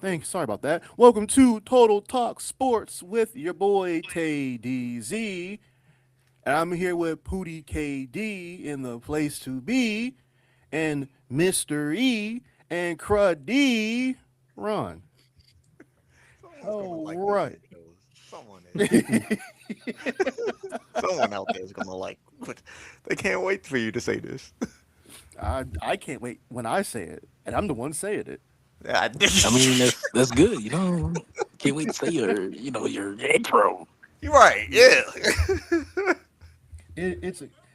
Thanks. Sorry about that. Welcome to Total Talk Sports with your boy Tay DZ. And I'm here with Pootie KD in the place to be, and Mr. E and Cruddy Ron. Someone's gonna All like this right. intro. Someone is. Someone out there is gonna like. But they can't wait for you to say this. I can't wait when I say it, and I'm the one saying it. Yeah, I mean, that's good. Can't wait to say your intro. you're right. Yeah. Yeah.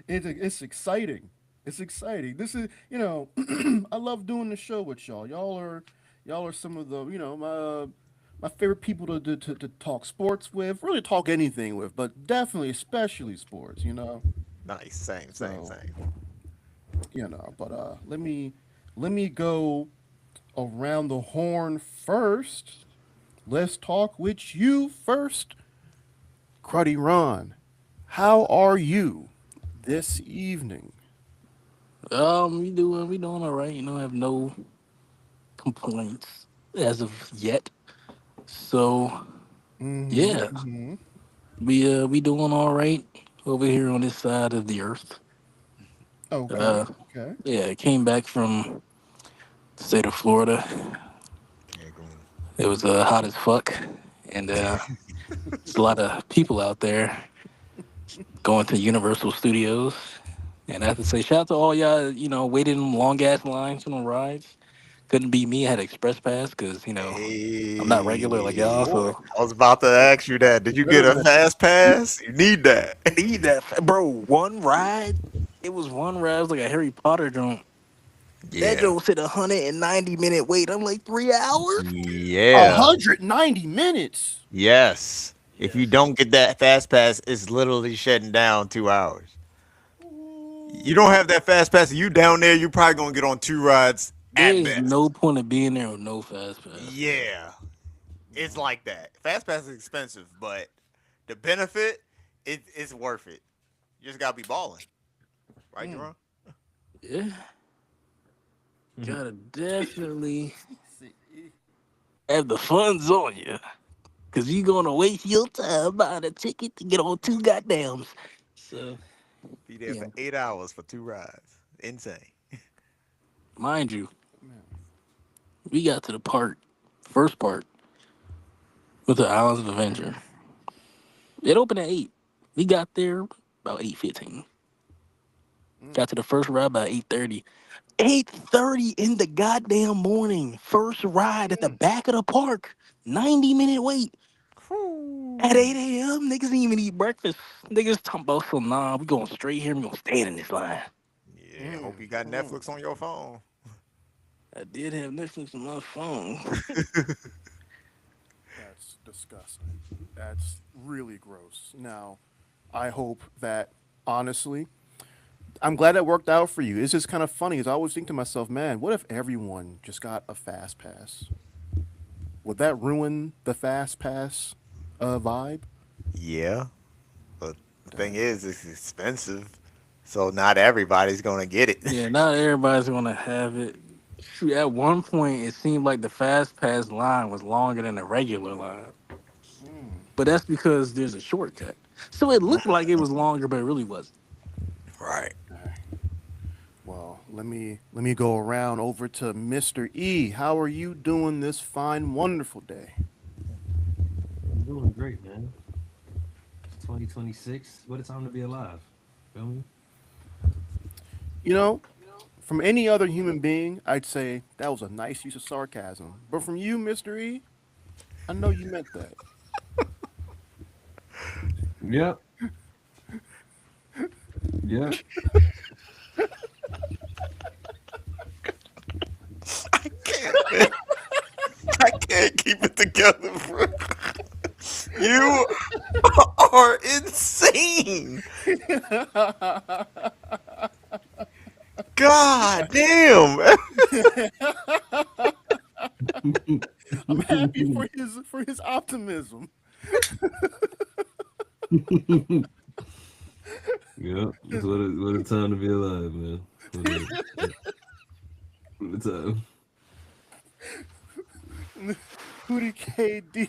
It's exciting. It's exciting. This is I love doing the show with y'all. Y'all are some of the my favorite people to talk sports with, really talk anything with, but definitely especially sports. Nice. Same. Same. So Same. but let me go around the horn first. Let's talk with you first, Cruddy Ron. How are you this evening? We doing all right. Have no complaints as of yet. So yeah, Mm-hmm. we doing all right over here on this side of the earth. Okay. Uh, Okay. yeah, came back from the state of Florida. Yeah, Goon. It was hot as fuck, and there's a lot of people out there going to Universal Studios. And I have to say, shout out to all y'all, waiting in long ass lines on rides. Couldn't be me. I had express pass because, I'm not regular like y'all. Hey, So I was about to ask you that. Did you get a fast pass? You need that. need that, bro. One ride. It was one ride. It was like a Harry Potter joint. That Yeah. joint said 190-minute wait. I'm like 3 hours. Yeah. 190 minutes. Yes. If you Yes. don't get that fast pass, it's literally shutting down 2 hours. You don't have that fast pass, and you down there, you probably gonna get on two rides at There's no best. point of being there with no fast pass, bro. Yeah, it's like that. Fast pass is expensive, but the benefit, it's worth it. You just gotta be balling, right, Mm. Jerome? Yeah, gotta definitely See, have the funds on you. Cause you gonna waste your time buying a ticket to get on two goddams. So Be there for yeah, 8 hours for two rides. Insane. mind you, man. we got to the first part with the Islands of Adventure. It opened at 8. We got there about 8:15. Mm. Got to the first ride by 8:30. 8:30 in the goddamn morning. First ride at the Mm. back of the park. 90-minute wait. At Whew. 8 a.m., niggas didn't even eat breakfast. Niggas talking about some nah, we going straight here, we gonna stand in this line. Yeah, Mm. hope you got Mm. Netflix on your phone. I did have Netflix on my phone. That's disgusting. That's really gross. Now, I hope that honestly, I'm glad it worked out for you. It's just kind of funny because I always think to myself, man, what if everyone just got a fast pass? Would that ruin the fast pass vibe? Yeah, but the thing Dang. is, it's expensive, so not everybody's gonna get it. Yeah, not everybody's gonna have it. Shoot, at one point, it seemed like the fast pass line was longer than the regular line, Mm. but that's because there's a shortcut. So it looked like it was longer, but it really wasn't. Right. Well, let me go around over to Mr. E. How are you doing this fine, wonderful day? I'm doing great, man. It's 2026. What a time to be alive. Feel me? You know, from any other human being, I'd say that was a nice use of sarcasm. But from you, Mr. E, I know you meant that. Yep. Yep. I can't, man. I can't keep it together, bro. You are insane. God damn. I'm happy for his optimism. Yep. It's what a time to be alive, man. What a time. Hootie KD,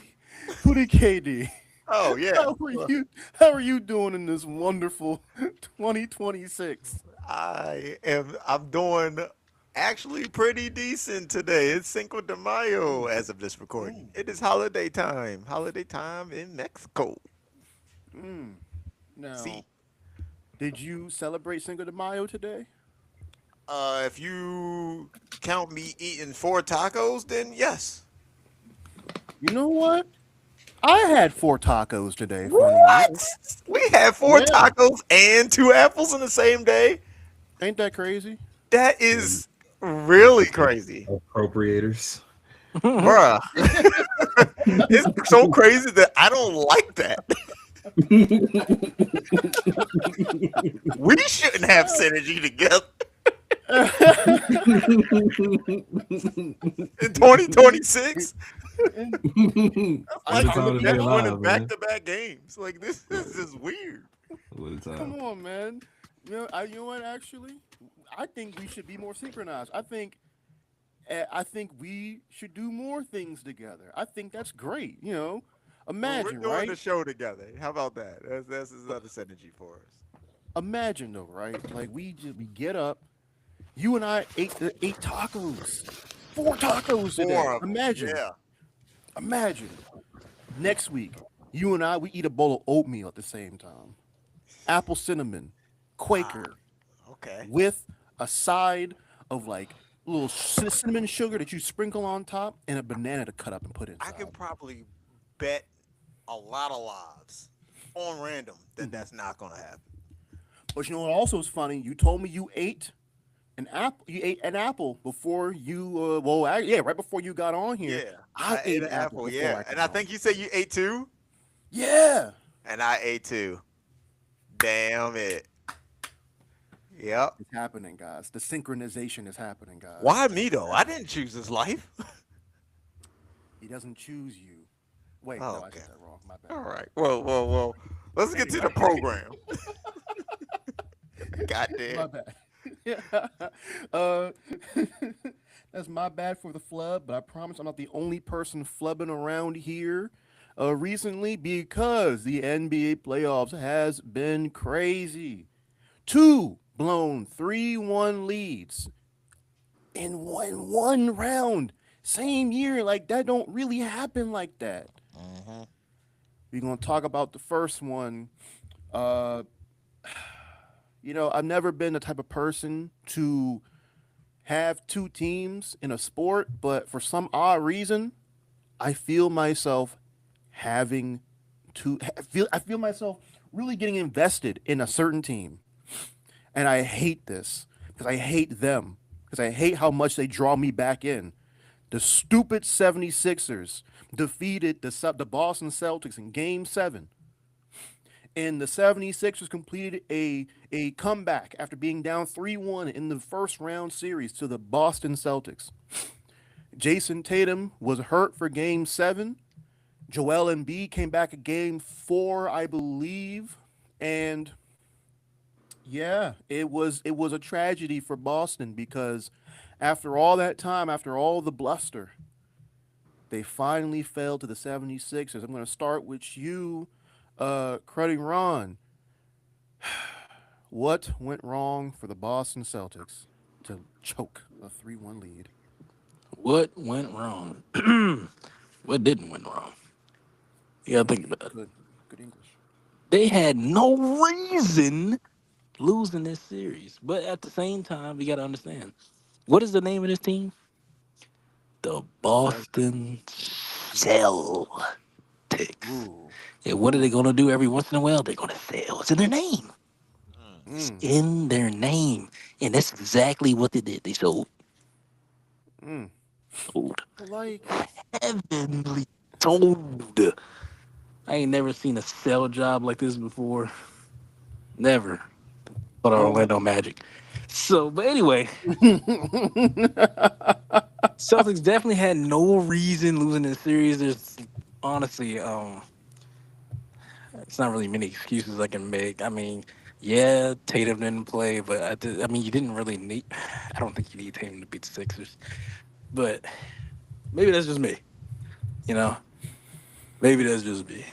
Hootie KD. Oh yeah. How are you? How are you doing in this wonderful 2026? I'm doing actually pretty decent today. It's Cinco de Mayo as of this recording. Ooh. It is holiday time. Holiday time in Mexico. Now, See, did you celebrate Cinco de Mayo today? if you count me eating 4 tacos, then yes. You know what? I had 4 tacos today. Funny enough. What? We had four Yeah, tacos and 2 apples in the same day? ain't that crazy? That And is really crazy. appropriators. Bruh. It's so crazy that I don't like that. We shouldn't have synergy together in 2026. What Like a the time to be Jets winning alive, back man. to back games. Like this is just weird. What a time. Come on, man. You know what? Actually, I think we should be more synchronized. I think we should do more things together. I think that's great. Well, we're Imagine, doing the right? show together. How about that? That's another synergy for us. Imagine though, right? Like we get up. You and I ate tacos, 4 tacos today. Four of them. Yeah. Imagine next week. You and I we eat a bowl of oatmeal at the same time. Apple cinnamon, Wow. Quaker, Okay. with a side of like little cinnamon sugar that you sprinkle on top, and a banana to cut up and put I can inside. probably bet a lot of lives on random that that's not gonna happen. But you know what also is funny? You told me you ate an apple. You ate an apple before you. Yeah, right before you got on here. Yeah, I I ate ate an an apple apple. before Yeah, I and came I on. think you said you ate two, Yeah, and I ate two. Damn it. Yep. it's happening, guys. The synchronization is happening, guys. Why me It's though? I happening. didn't choose this life. He doesn't choose you. Wait, Oh, no, I okay. said that wrong. My All bad. right. Well. Let's get to the Anyway, program. Goddamn. my bad. Yeah. uh, that's my bad for the flub, but I promise I'm not the only person flubbing around here. Recently, because the NBA playoffs has been crazy. Two blown 3-1 leads in one round. Same year, like that don't really happen like that. Hmm. We're gonna talk about the first one. Uh, I've never been the type of person to have two teams in a sport, but for some odd reason, I feel myself having I feel myself really getting invested in a certain team. And I hate this because I hate them because I hate how much they draw me back in. The stupid 76ers defeated the Boston Celtics in game 7, and the 76ers completed a comeback after being down 3-1 in the first round series to the Boston Celtics. Jason Tatum was hurt for game 7. Joel Embiid came back at game 4, I believe. And yeah, it was a tragedy for Boston because after all that time, after all the bluster, they finally fell to the 76ers. I'm going to start with you, Cruddy Ron. What went wrong for the Boston Celtics to choke a 3-1 lead? What went wrong? What didn't went wrong? You gotta think about it. Good, good English. They had no reason losing this series, but at the same time, you gotta understand what is the name of this team? The Cell. Boston Celtics. Ooh, And what are they ooh, gonna do every once in a while? They're gonna sell. It's in their name. It's mm, in their name, and that's exactly what they did. They mm. sold Like, heavenly sold. I ain't never seen a sell job like this before. Never. But oh, Orlando Magic. So, but anyway, Celtics definitely had no reason losing the series. There's honestly, it's not really many excuses I can make. I mean, yeah, Tatum didn't play, but I mean, you didn't really need. I don't think you need Tatum to beat the Sixers, but maybe that's just me. You know, maybe that's just me.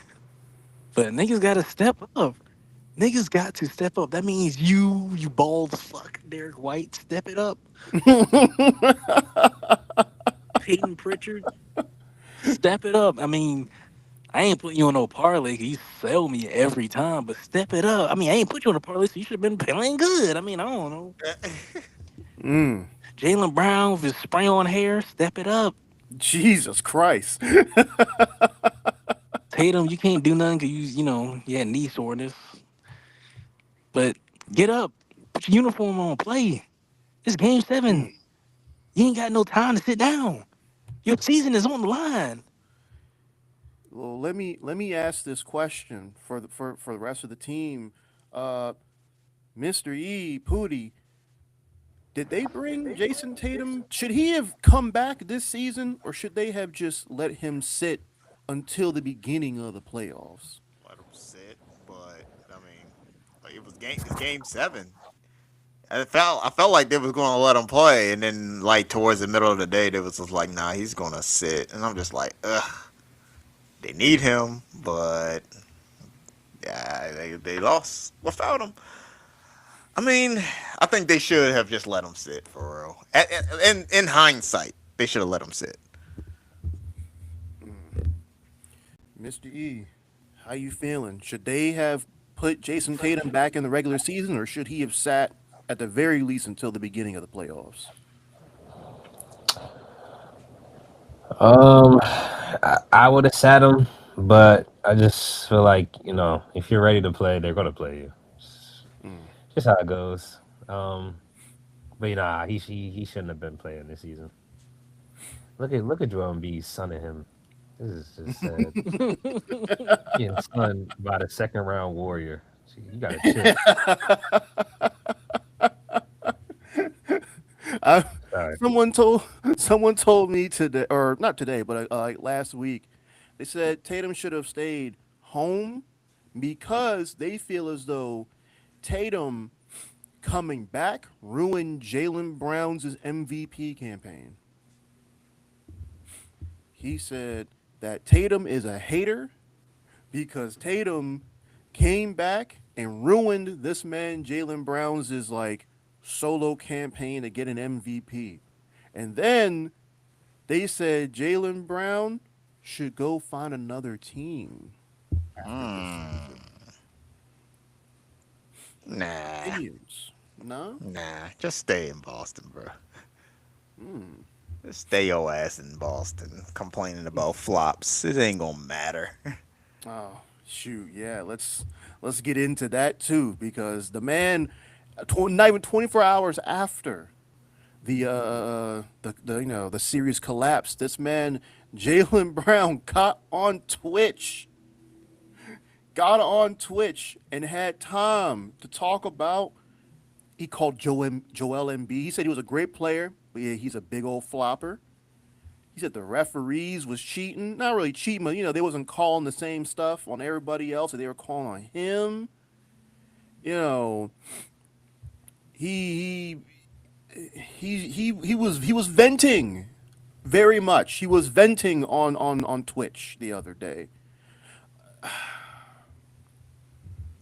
But niggas got to step up. Niggas got to step up. That means you bald fuck, Derek White, step it up. Peyton Pritchard, step it up. I mean, I ain't putting you on no parlay 'cause you sell me every time, but step it up. I mean, I ain't put you on a parlay, so you should have been playing good. I mean, I don't know. Mm, Jalen Brown with his spray on hair, step it up. Jesus Christ. Tatum, you can't do nothing because you had knee soreness. But get up, put your uniform on, play. It's game 7. You ain't got no time to sit down. Your season is on the line. Well, let me ask this question for the rest of the team. Uh, Mr. E, Pooty, did they bring Jason Tatum? Should he have come back this season, or should they have just let him sit until the beginning of the playoffs? Let him sit, but I mean, like it's game 7. I felt like they was going to let him play, and then like towards the middle of the day, they was just like, nah, he's going to sit, and I'm just like, ugh, they need him, but yeah, they lost without him. I mean, I think they should have just let him sit for real. In hindsight, they should have let him sit. Mr. E, how you feeling? Should they have put Jason Tatum back in the regular season, or should he have sat at the very least until the beginning of the playoffs? I would have sat him, but I just feel like if you're ready to play, they're gonna play you. Mm. Just how it goes. Um, but he shouldn't have been playing this season. Look at Joel Embiid's son of him. This is just sad. Getting stunned by the second round warrior. Gee, you gotta chill. I, Sorry. someone told me today, or not today, but like last week, they said Tatum should have stayed home because they feel as though Tatum coming back ruined Jalen Brown's MVP campaign. He said that Tatum is a hater because Tatum came back and ruined this man Jalen Brown's like solo campaign to get an MVP. And then they said Jalen Brown should go find another team after this Hmm. season. Nah, Opinions? No? nah, just stay in Boston, bro. Hmm. Just stay your ass in Boston, complaining about flops. It ain't gonna matter. Oh, shoot. Yeah, let's get into that too because the man not even 24 hours after the series collapsed, this man Jalen Brown got on Twitch and had time to talk about. He called Joel Embiid. He said he was a great player, but yeah, he's a big old flopper. He said the referees was cheating, not really cheating, but they wasn't calling the same stuff on everybody else that they were calling on him. You know, he he was venting very much. He was venting on Twitch the other day.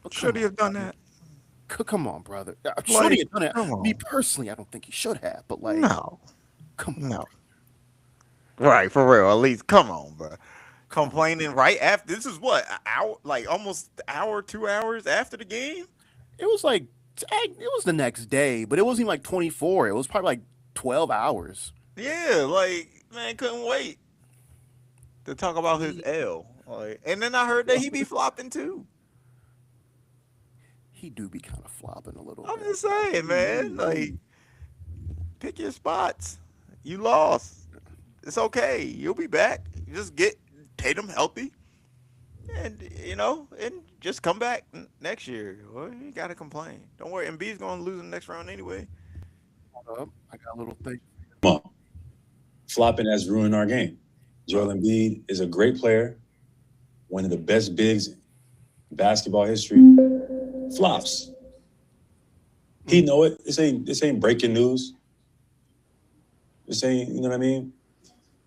But Should come he on, have done brother. that? Come on, brother. Should he Like, have done it? come Me on. personally, I don't think he should have. But like, No, come on, no. bro. Right, for real. At least, come on, bro. Come on. Complaining right after. This is what, an hour, like almost hour, 2 hours after the game. It was like it was the next day, but it wasn't even like 24. It was probably like 12 hours. Yeah, like man, couldn't wait to talk about his He L. Like, and then I heard that he be flopping too. he do be kind of flopping a little I'm bit. just saying, man. Like, pick your spots. You lost. It's okay. You'll be back. Just get Tatum healthy, and and just come back next year. Well, you gotta complain. Don't worry. Embiid's gonna lose in the next round anyway. I got a little thing. Come on. Flopping has ruined our game. Joel Uh, Embiid is a great player, one of the best bigs in basketball history. Flops. He mm, know it. This ain't breaking news. This ain't, you know what I mean?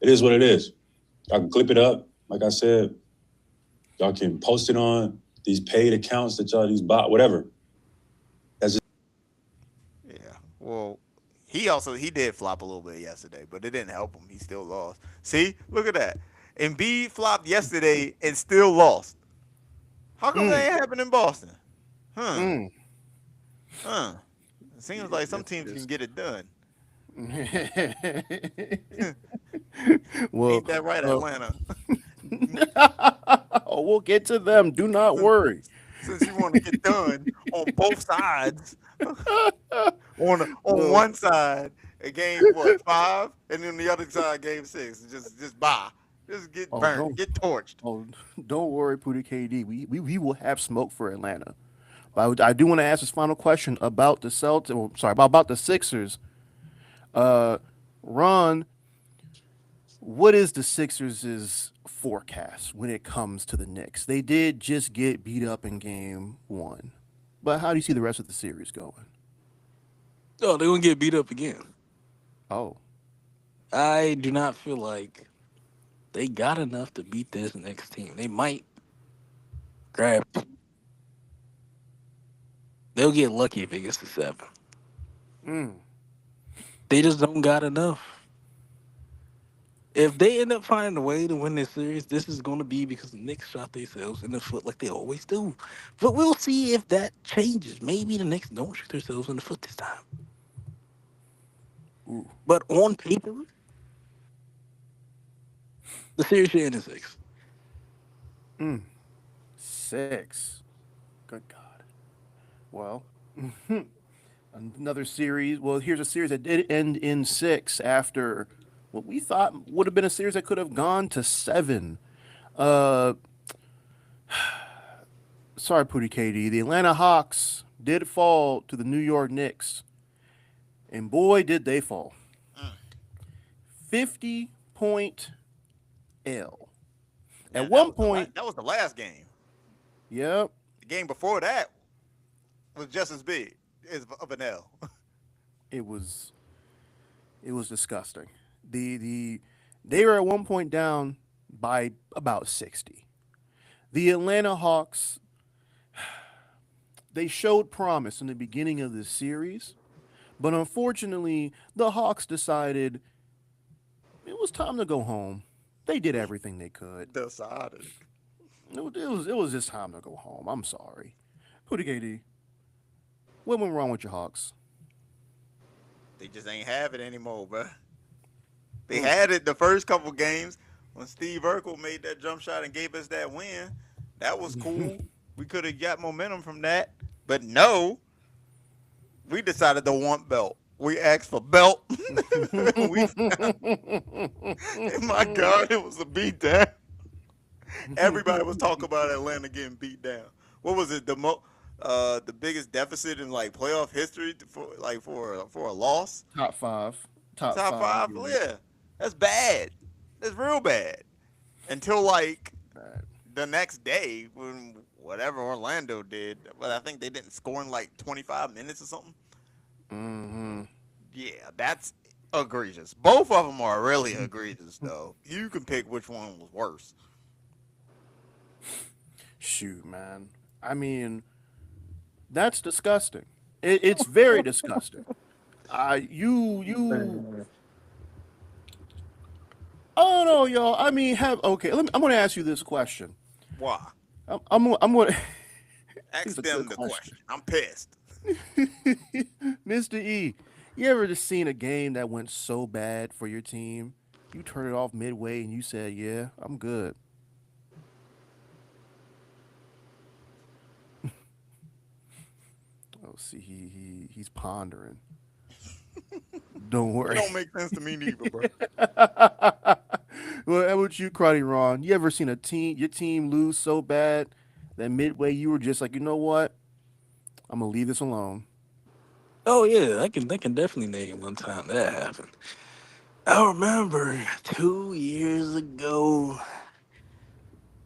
It is what it is. Y'all can clip it up. Like I said, y'all can post it on these paid accounts that y'all these bot whatever. Yeah. Well, he did flop a little bit yesterday, but it didn't help him. He still lost. See, look at that. Embiid flopped yesterday and still lost. How come that Mm, ain't happened in Boston? Huh? mm. Huh? It seems Yeah, like some this, teams can this. get it done. Well, Ain't that right, uh, Atlanta? oh, we'll get to them. Do not since, worry. since you want to get done on both sides, on Well, one side, a game what 5, and then the other side game 6. Just bye. Just get oh, burnt, don't, get torched. oh, don't worry, Pooty KD. We will have smoke for Atlanta. But I do want to ask this final question about the Celtics. Well, sorry, about the Sixers. Uh, Ron, what is the Sixers' forecast when it comes to the Knicks? They did just get beat up in game one, but how do you see the rest of the series going? Oh, they're gonna get beat up again. Oh, I do not feel like they got enough to beat this next team. They might grab. They'll get lucky if it gets to 7. mm, They just don't got enough. If they end up finding a way to win this series, this is going to be because the Knicks shot themselves in the foot like they always do. But we'll see if that changes. Maybe the Knicks don't shoot themselves in the foot this time. ooh, But on paper, the series should end in 6. mm, 6. Good God. Well, another series. Well, here's a series that did end in 6 after what we thought would have been a series that could have gone to 7. Uh, sorry, Pooty KD. The Atlanta Hawks did fall to the New York Knicks, and boy, did they fall. Mm. 50-point L. At That one was the point, that was the last game. yep, The game before that was just as big as of an L. it was it was disgusting. The they were at one point down by about 60. The Atlanta Hawks, they showed promise in the beginning of this series, but unfortunately, the Hawks decided it was time to go home. They did everything they could. Decided. It was just time to go home. I'm sorry. Pooty KD, what went wrong with your Hawks? They just ain't have it anymore, bro. They Mm. had it the first couple games when Steve Urkel made that jump shot and gave us that win. That was cool. We could have got momentum from that, but no, we decided to want belt. We asked for belt. we, my God, it was a beatdown. Everybody was talking about Atlanta getting beat down. What was it? The biggest deficit in like playoff history for a loss. Top five. Top Top five. five, You're right. yeah. That's bad. That's real bad. Until like Bad. the next day when whatever Orlando did, but I think they didn't score in like 25 minutes or something. Mm-hmm. Yeah, that's egregious. Both of them are really egregious though. You can pick which one was worse. Shoot, man. I mean, that's disgusting. It's very disgusting. You. I don't know, y'all. I mean, have okay. I'm gonna ask you this question. Why? I'm gonna. It's Ask a good them the question. question. I'm pissed. Mr. E, you ever just seen a game that went so bad for your team? You turned it off midway and you said, "Yeah, I'm good." Oh, see, he's pondering. Don't It worry. don't make sense to me neither, bro. Well, how about you, Crotty Ron? You ever seen your team lose so bad that midway you were just like, you know what? I'm gonna leave this alone. Oh yeah, I can definitely name one time that happened. I remember 2 years ago,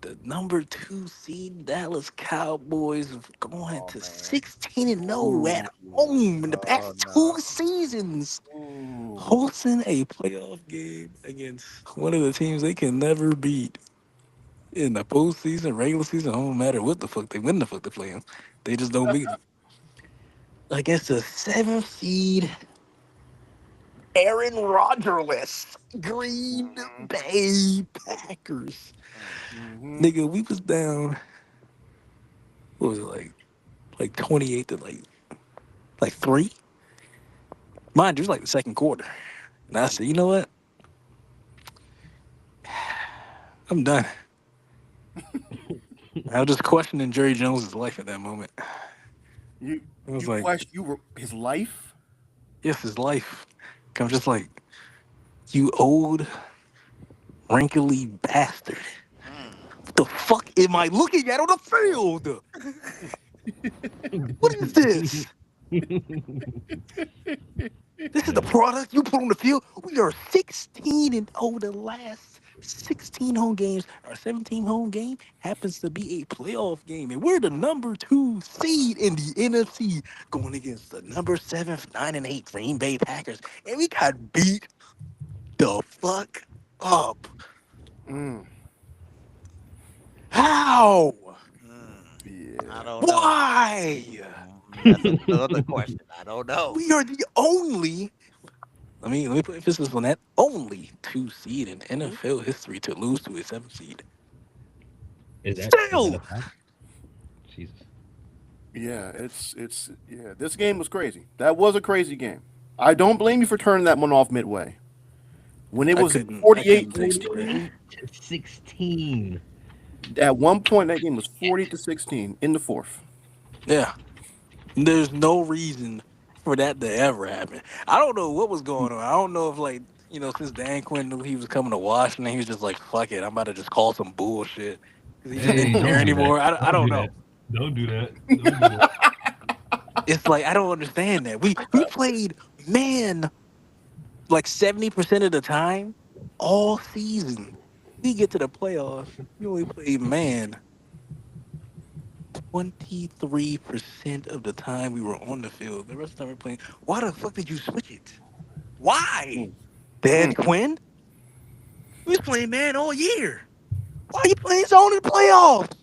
the number 2 seed Dallas Cowboys going Oh to man. 16-0 at Ooh. home in the Oh past two no. seasons, Ooh. hosting a playoff game against one of the teams they can never beat in the postseason, regular season. It don't matter what the fuck they win the fuck they play 'em. They just don't beat them. Against the 7th seed Aaron Rodgerless Green Mhm. Bay Packers. Mm. Mhm. Nigga, we was down. What was it like 28 to like 3? Mind you, it was like the second quarter. And I said, you know what? I'm done. I was just questioning Jerry Jones's life at that moment. You I was you like, question you were his life? yes, his life. I'm just like, you old, wrinkly bastard. Mm. What the fuck am I looking at on the field? What is this? This is the Yeah. product you put on the field. We are 16 and over the last 16 home games. Our 17 home game happens to be a playoff game, and we're the number 2 seed in the NFC, going against the number 7, 9-8 Green Bay Packers, and we got beat the fuck up. Mm. How? Mm. I Yeah. don't know. Why? That's another question. I don't know. We are the only. Let me put emphasis on that. Only 2 seed in NFL history to lose to a 7th seed. Is that Still, a fact? Jesus. Yeah, it's yeah, this game was crazy. That was a crazy game. I don't blame you for turning that one off midway. When it I was couldn't. I couldn't take it, man. 48-16, 48-16. at one point that game was 40-16 in the fourth. Yeah, there's no reason for that to ever happen. I don't know what was going on. I don't know if since Dan Quinn knew he was coming to Washington, he was just like, "Fuck it, I'm about to just call some bullshit," because he just Hey, didn't care don't do that. anymore. I Don't don't do that. know. Don't do that. Don't do that. It's like I don't understand that. We played man like 70% of the time all season. We get to the playoffs. We only play man 23% of the time we were on the field. The rest of the time we're playing. Why the fuck did you switch it? Why? Mm, Dan mm, Quinn? We was playing man all year. Why are you playing zone in the playoffs?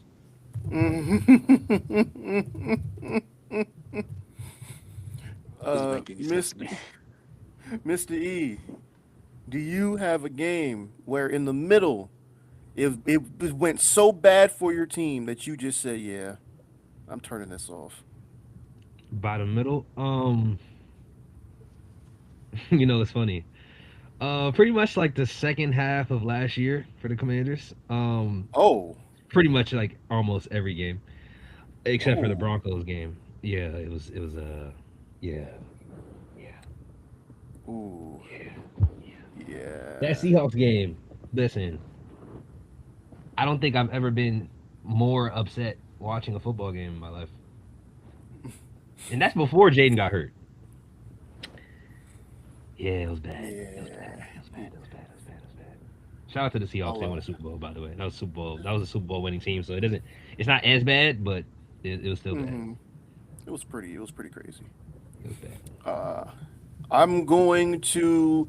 mm. Doesn't make any sense to Mr. me. Mr. E, do you have a game where in the middle it went so bad for your team that you just said, "Yeah, I'm turning this off." By the middle. It's funny. Pretty much like the second half of last year for the Commanders. Oh, Pretty much like almost every game except for the oh, Broncos game. Yeah, it was yeah, yeah, ooh, that yeah. Seahawks game. Listen, I don't think I've ever been more upset watching a football game in my life, and that's before Jaden got hurt. Yeah, it was bad. It was bad. Yeah. It was bad. It was bad. It was bad. It was bad. Shout out to the A Seahawks. They won lot. a Super Bowl, by the way. That was Super Bowl. That was a Super Bowl winning team, so it doesn't. It's not as bad, but it was still bad. Hmm. It was pretty crazy. It was bad. Uh, I'm going to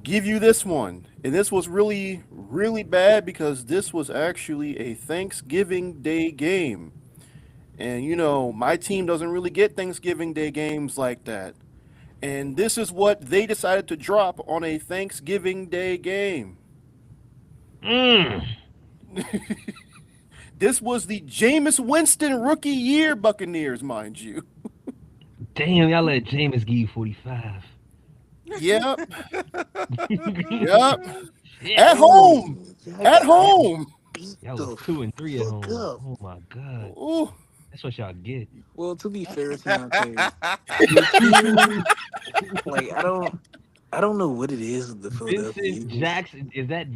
give you this one. And this was really, really bad because this was actually a Thanksgiving Day game. And my team doesn't really get Thanksgiving Day games like that. And this is what they decided to drop on a Thanksgiving Day game. Mm. This was the Jameis Winston rookie year Buccaneers, mind you. Damn, y'all let Jameis give you 45. Yep, yep. Shit. At Oh, home. y'all At got home. beat Y'all was the 2-3 at fuck home. up. Oh my god. Ooh. That's what y'all get. Well, to be fair, Keontae, your team, like I don't know what it is with the Philadelphia Vincent Eagles. Jackson. Is that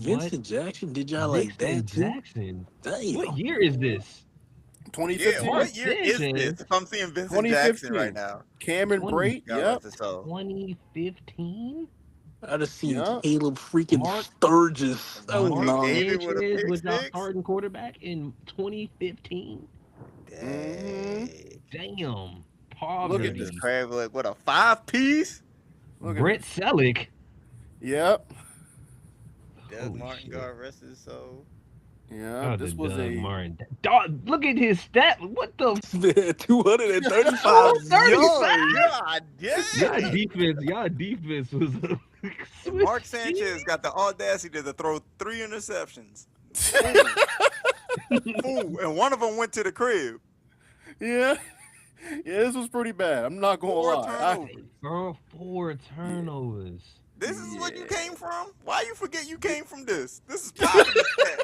what? Vincent Jackson did y'all like that Vincent too? Jackson. What Damn. year is this? Yeah, 2015. what year is this? 2015. If I'm seeing Vincent Jackson right 2015. now, Cameron 20 Brate. God Yep. rest his soul. 2015. I just seen Yeah. Caleb freaking Mark Sturgis. Oh Monte Mark no. David with a Sanchez pick was our six. starting quarterback in 2015. Mm-hmm. Dang. Damn, Look at Dennis this. poverty. Kravlik with a 5 piece. Look at Brett this. Selleck. Yep. Doug Holy Martin shit. God rest his soul. Yeah. Shout out to This was Doug a Martin. Dog, look at his stat. What the Man, 235 235? yards. God dang. Y'all defense was a And Swiss Mark cheese. Sanchez got the audacity to throw 3 interceptions. Fool. Fool. And one of them went to the crib. yeah. Yeah, this was pretty bad. I'm not gonna Four lie. Hey, turnovers. bro, four Yeah. turnovers. This is what you Yeah. came from? Why you forget you came from this? This is poverty stat.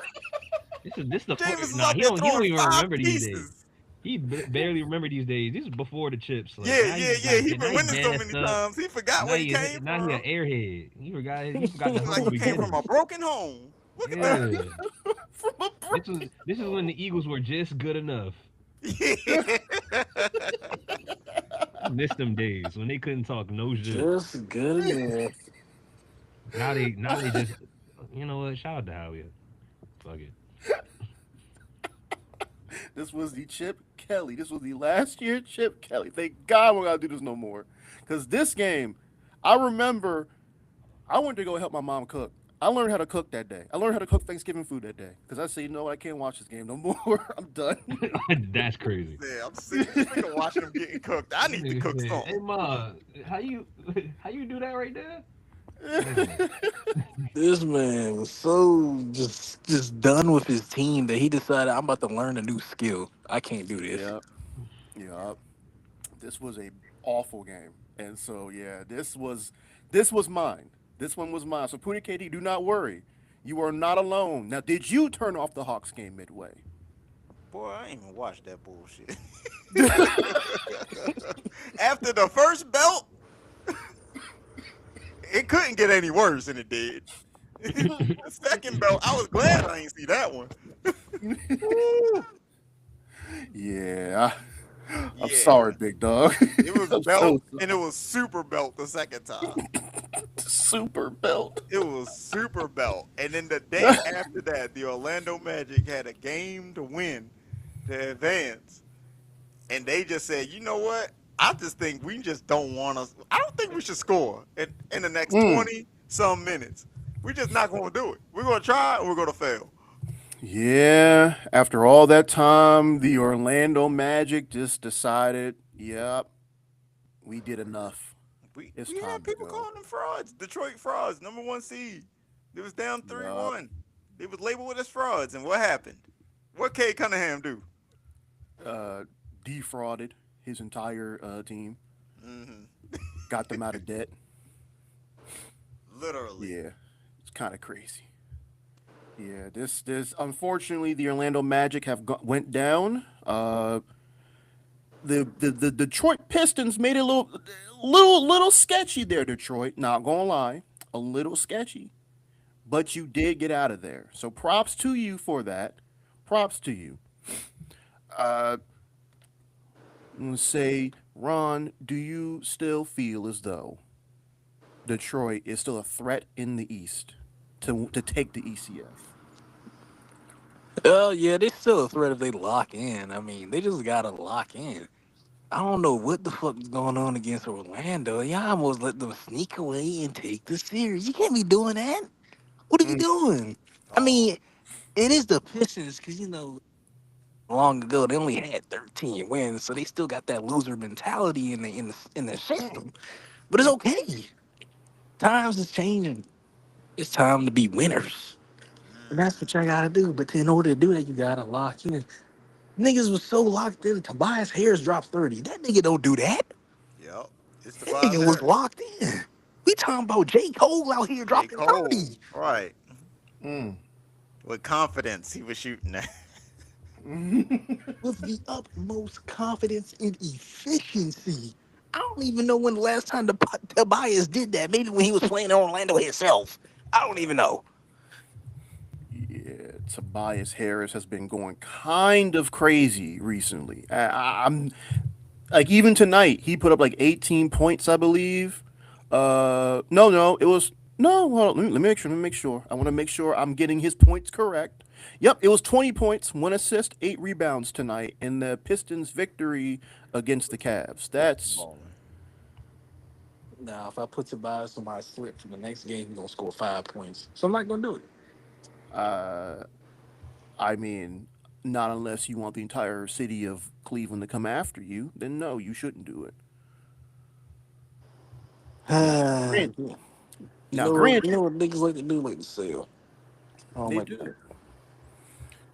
This the Jameis first. is Nah, out there he don't throwing even five remember these days. pieces. He barely remember these days. This is before the chips. Like Yeah, yeah, yeah. He now been he winning so many gassed up. times. He forgot where he came Now he an from. airhead. He forgot the Like humble he came from a beginnings. broken home. Look at that. Yeah. From a This is when the Eagles were just good enough. Yeah. I miss them days when they couldn't talk no shit. Just good enough. Now they just you know what? Shout out to Howie. Fuck it. This was the Chip Kelly. This was the last year Chip Kelly. Thank God we're gonna do this no more. Cause this game, I remember I went to go help my mom cook. I learned how to cook that day. I learned how to cook Thanksgiving food that day. Cause I said, you know what, I can't watch this game no more. I'm done. That's crazy. Yeah, I'm sick of watching him getting cooked. I need to Nigga cook said, "Hey something. ma, how you how you do that right there?" Nigga, This man was so just done with his team that he decided I'm about to learn a new skill. I can't do this. Yep. Yep. This was a awful game. And so yeah, this was mine. This one was mine. So Poonie KD, do not worry. You are not alone. Now, did you turn off the Hawks game midway? Boy, I ain't even watched that bullshit. After the first belt, it couldn't get any worse than it did. The second belt, I was glad I ain't see that one. Woo. Yeah. I'm Yeah, sorry, big dog. it was I'm belt, so and it was super belt the second time. super belt. It was super belt, and then the day after that, the Orlando Magic had a game to win to advance, and they just said, you know what? I just think we just don't want us. I don't think we should score in the next Mm. 20 some minutes. We're just not going to do it. We're going to try and we're going to fail. Yeah. After all that time, the Orlando Magic just decided, yep, we did enough. We It's we had time to people go. calling them frauds. Detroit frauds, number one seed. It was down Yup. 3-1. It was labeled as frauds. And what happened? What Kay Cunningham do? Uh, defrauded his entire team, Hmm. got them out of debt. Literally. Yeah, it's kind of crazy. Yeah, this unfortunately the Orlando Magic have went down. The Detroit Pistons made it a little sketchy there. Detroit, not gonna lie, a little sketchy, but you did get out of there. So props to you for that. Props to you. Uh, I'm gonna say, Ron, do you still feel as though Detroit is still a threat in the East to take the ECF? Oh yeah, they still a threat if they lock in. I mean, they just gotta lock in. I don't know what the fuck is going on against Orlando. Y'all almost let them sneak away and take the series. You can't be doing that. What are you Mm, doing? I Oh, mean, it is the Pistons because long ago they only had 13 wins, so they still got that loser mentality in the system. But it's mm. okay. Times is changing. It's time to be winners. And that's what y'all gotta do. But in order to do that, you gotta lock in. Niggas was so locked in. Tobias Harris dropped 30. That nigga don't do that. yep. It's That Tobias nigga was Harris. locked in. We talking about J. Cole out here J. dropping Cole. 30 Right. Mm. With confidence, he was shooting that. with the utmost confidence and efficiency. I don't even know when the last time Tobias did that. Maybe when he was playing in Orlando himself. I don't even know. Yeah, Tobias Harris has been going kind of crazy recently. I'm like even tonight he put up like 18 points, I believe. No, it was No, well, let me make sure. Let me make sure. I want to make sure I'm getting his points correct. Yep, it was 20 points, 1 assist, 8 rebounds tonight in the Pistons' victory against the Cavs. That's Balling. Now, if I put Tobias on my slip for the next game, he's gonna score 5 points. So I'm not gonna do it. uh, I mean, not unless you want the entire city of Cleveland to come after you, then no, you shouldn't do it. Now, grant, you now, you granted, know what niggas like to do, like to sell. I don't they like do. that.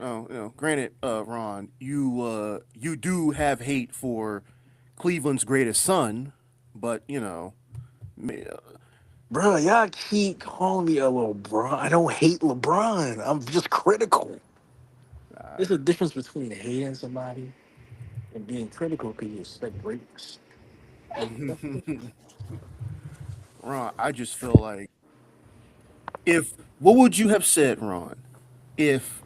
Oh, granted, Ron, you do have hate for Cleveland's greatest son, but ma- Bro, y'all keep calling me a LeBron. I don't hate LeBron. I'm just critical. There's a difference between hating somebody and being critical because you expect greatness. Like, that's the difference. Ron, I just feel like if what would you have said, Ron, if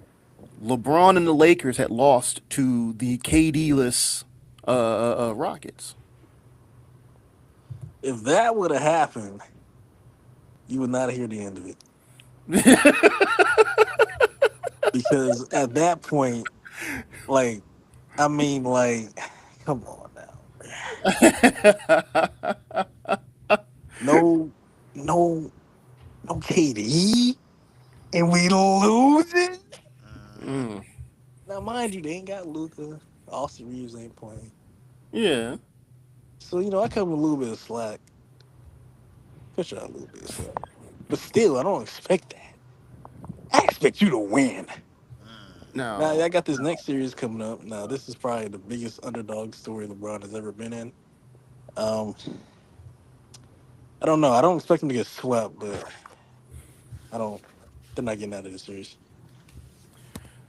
LeBron and the Lakers had lost to the KD-less Rockets? If that would have happened, you would not hear the end of it. Because at that point, like, I mean, like, come on now. No, no, no KD, and we losing. Mm-hmm. Mm, Now, mind you, they ain't got Luca. Austin Reeves ain't playing. yeah. So, I come with a little bit of slack. Push out a little bit of slack. But still, I don't expect that. I expect you to win. Now, Now, I got this next series coming up. Now, this is probably the biggest underdog story LeBron has ever been in. Um, I don't know. I don't expect him to get swept, but I don't. They're not getting out of this series.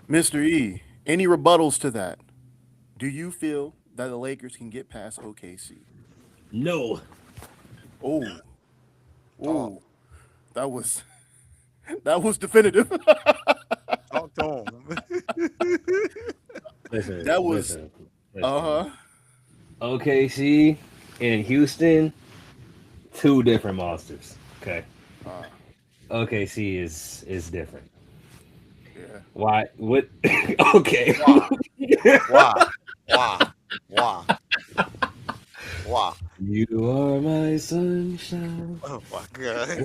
Mr. E, any rebuttals to that? Do you feel that the Lakers can get past OKC? No. Oh, Talk, oh, that was that was definitive. talk to him. Listen, That was listen, listen. uh huh. OKC and Houston, two different monsters. Okay. Uh, OKC is different. yeah. Why? What? Okay. Why? Why? Why? Why? Why? You are my sunshine. Oh my god.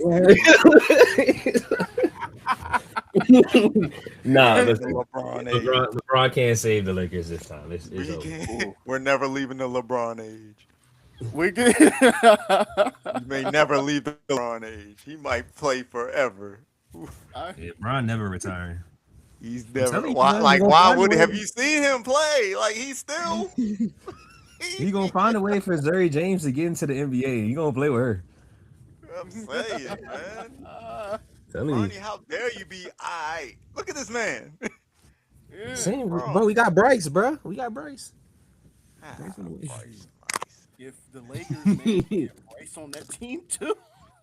Nah, The listen. LeBron age. LeBron can't save the Lakers this time. It's We over. can. Oh, We're never leaving the LeBron age. we good. We may never leave the LeBron age. He might play forever. I, Yeah, Bron never retiring. He's I'm never. telling you, Why? man, he Like, gonna why find a would? way. Have you seen him play? Like, he's still. He gonna find a way for Zuri James to get into the NBA. He gonna play with her. I'm saying, man. Telling you. Bronny, how dare you be I? Look at this man. yeah. Same, Bro. bro. We got Bryce, bro. We got Bryce. Bryce Ah, on the way. Bryce, Bryce. If the Lakers manage to get Bryce on that team too,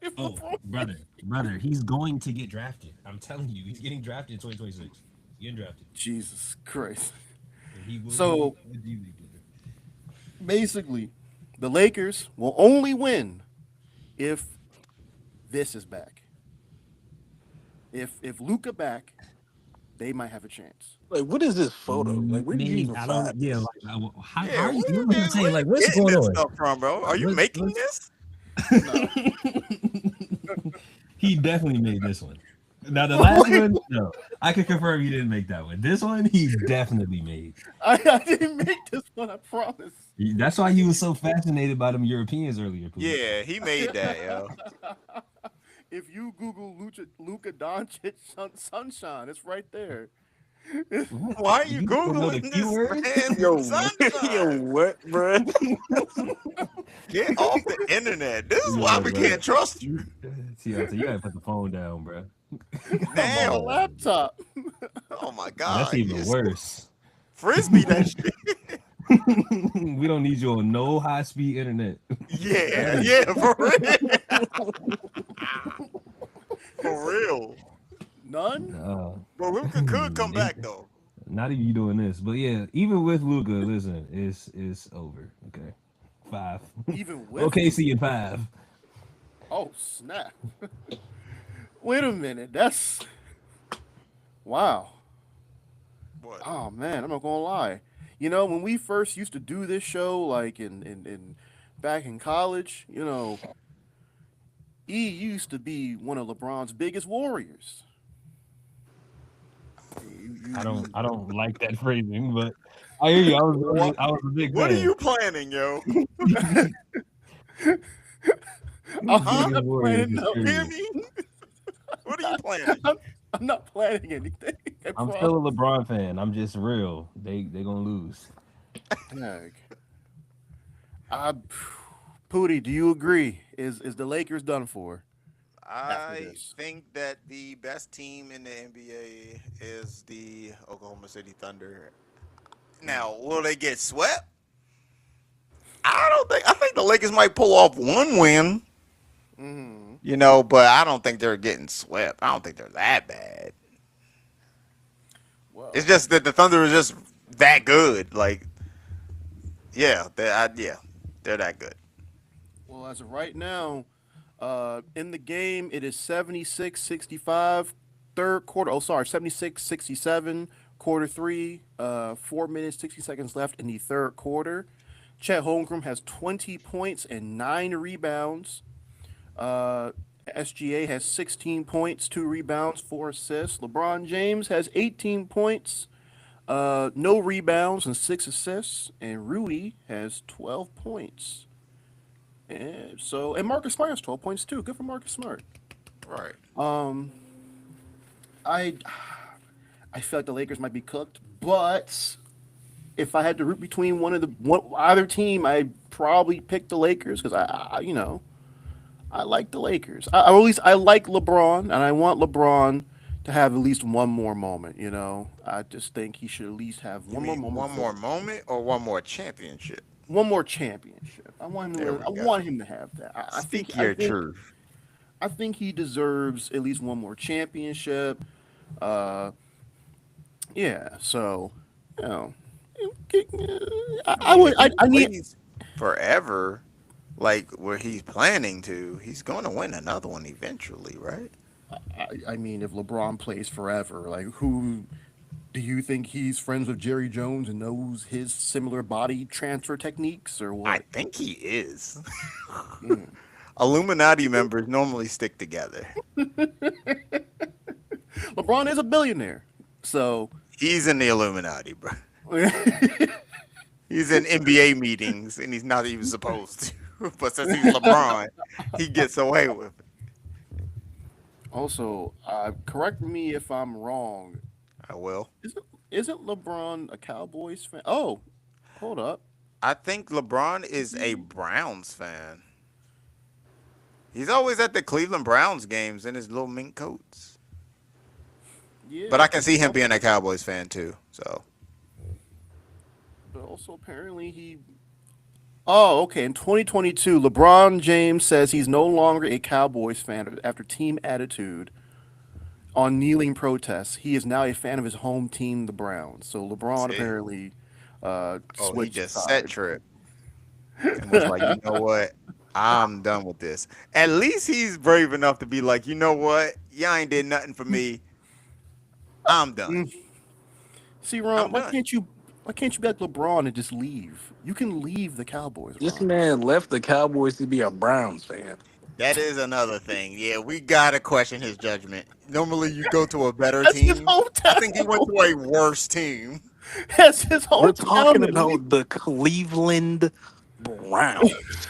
if Oh, LeBron, brother, he's going to get drafted. I'm telling you, he's getting drafted in 2026. He's getting drafted, Jesus Christ. and he will be So a G League player. basically, the Lakers will only win if this is back. If Luca back, they might have a chance. Like, what is this photo? Like, where did you Maybe even I don't. find Yeah, this? like how Yeah, are you? where You know what I'm you, saying? where Like, you what's getting going this on? stuff from, bro? Are you Let's making let's. this? No. He definitely made this one. Now the last one, no, I can confirm he didn't make that one. This one, he definitely made. I didn't make this one, I promise. That's why he was so fascinated by them Europeans earlier, Pooh. Yeah, he made that, yo. If you Google Luka Doncic sunshine, it's right there. What? Why are you You don't know the googling this keywords? man? Yo, yo, Sunshine, what, bro? get off the internet. This is why Yo, we bro. can't trust you See, so you gotta put the phone down, bro. I'm on a now. laptop. Oh my That's god, even yes, worse. frisbee that shit. We don't need you on no high speed internet. Yeah, yeah, for real, for real. None? Uh, But Luca could come it- back though. not even you doing this, but yeah, even with Luca, listen, it's over. Okay, 5. Even with OKC Luka? in 5. Oh, snap. Wait a minute. That's wow. What? Oh man, I'm not gonna lie. You know, when we first used to do this show, like in back in college, E used to be one of LeBron's biggest warriors. You, you, you, I don't like that phrasing, but I hear you. What? I was a big What are fan. you planning, yo? I'm Huh? Biggest not warriors planning is no. Hear crazy. me? What are you planning? I'm not planning anything. I I'm still promise. a LeBron fan. I'm just real. They gonna lose. Heck, I, Pooty, do you agree? Is the Lakers done for after I this? think that the best team in the NBA is the Oklahoma City Thunder. Now, will they get swept? I don't think. I think the Lakers might pull off one win, Mm-hmm. but I don't think they're getting swept. I don't think they're that bad. It's Well, just that the Thunder is just that good. Like, yeah, they're that good. well, as of right now, in the game, it is 76-65. Third quarter. Oh, sorry, 76-67. Quarter three. 4 minutes 60 seconds left in the third quarter. Chet Holmgren has 20 points and 9 rebounds. Uh, SGA has 16 points, 2 rebounds, 4 assists. LeBron James has 18 points, no rebounds, and 6 assists. And Rui has 12 points. And Marcus Smart has 12 points too. Good for Marcus Smart. Right. Um, I I feel like the Lakers might be cooked, but if I had to root between either team, I'd probably pick the Lakers because I like the Lakers. Or at least I like LeBron, and I want LeBron to have at least one more moment. I just think he should at least have You one more mean moment one for more moment or one more championship? one more championship. I want him There to. we I go. want him to have that. I think. Speak I your think. truth. I think he deserves at least one more championship. Uh, yeah. So, you know, I I mean, would. if he I need. plays forever, like where he's planning to, he's going to win another one eventually, right? I mean, if LeBron plays forever, like who do you think he's friends with Jerry Jones and knows his similar body transfer techniques or I what? think he is. Mm. Illuminati members normally stick together. LeBron is a billionaire, so He's in the Illuminati, bro. He's in NBA meetings and he's not even supposed to. But since he's LeBron, he gets away with it. also correct me if I'm wrong. I will. Isn't LeBron a Cowboys fan? Oh, hold up. I think LeBron is a Browns fan. He's always at the Cleveland Browns games in his little mink coats. But Yeah, I can see him being a Cowboys fan too. So but also apparently he. Oh, okay. In 2022, LeBron James says he's no longer a Cowboys fan after team attitude on kneeling protests. He is now a fan of his home team, the Browns. So LeBron see. apparently Oh, he switched just set sides. trip and was like, you know what? I'm done with this. At least he's brave enough to be like, you know what? Y'all ain't did nothing for me. I'm done. Mm. See, Ron, I'm why done. can't you? Why can't you be like LeBron and just leave? You can leave the Cowboys, This Ron. man left the Cowboys to be a Browns fan. That is another thing. Yeah, we gotta question his judgment. Normally, you go to a better That's his team. I think he went hometown. to a worse team. That's his We're talking hometown. At least. about the Cleveland Browns.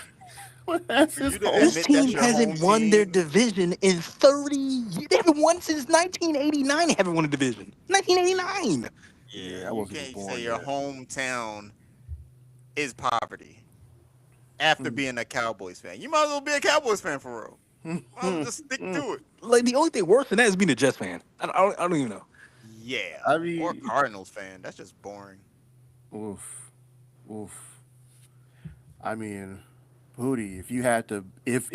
That's For his you to home. This admit that's team your home hasn't won their team, division in 30 years. They haven't won since 1989. They haven't won a division. 1989. yeah, Yeah, I you wasn't even can't say born your yet. hometown is poverty after being a Cowboys fan. You might as well be a Cowboys fan for real. Might as well just stick Mm. to it. Like, the only thing worse than that is being a Jets fan. I don't even know. Yeah, I or mean, Cardinals fan. That's just boring. oof, oof. I mean, Booty, if you had to, if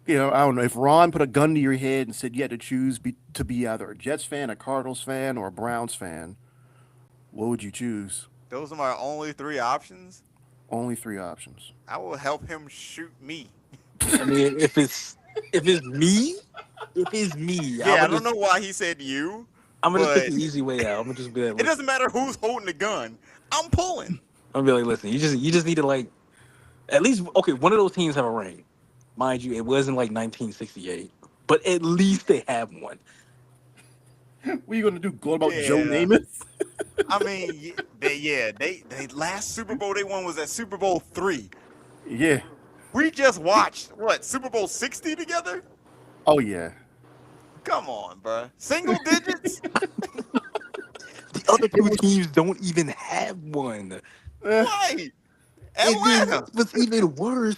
I don't know, if Ron put a gun to your head and said you had to choose to be either a Jets fan, a Cardinals fan, or a Browns fan, what would you choose? Those are my only three options. Only three options. I will help him shoot me. I mean, if it's If it's me, if it's me, Yeah, I don't know why he said you, I'm gonna just take but the easy way out. I'm gonna just be like, it listen. doesn't matter who's holding the gun. I'm pulling. I'm gonna be like, listen. You just need to like at least okay. One of those teams have a ring, mind you. It wasn't like 1968, but at least they have one. What are you gonna do? Go about Joe Yeah. Namath? I mean, they last Super Bowl they won was at Super Bowl 3. Yeah. We just watched what Super Bowl 60 together. Oh yeah. Come on, bruh. Single digits? The other It two was. teams don't even have one. eh, Right. And then Atlanta. what's even worse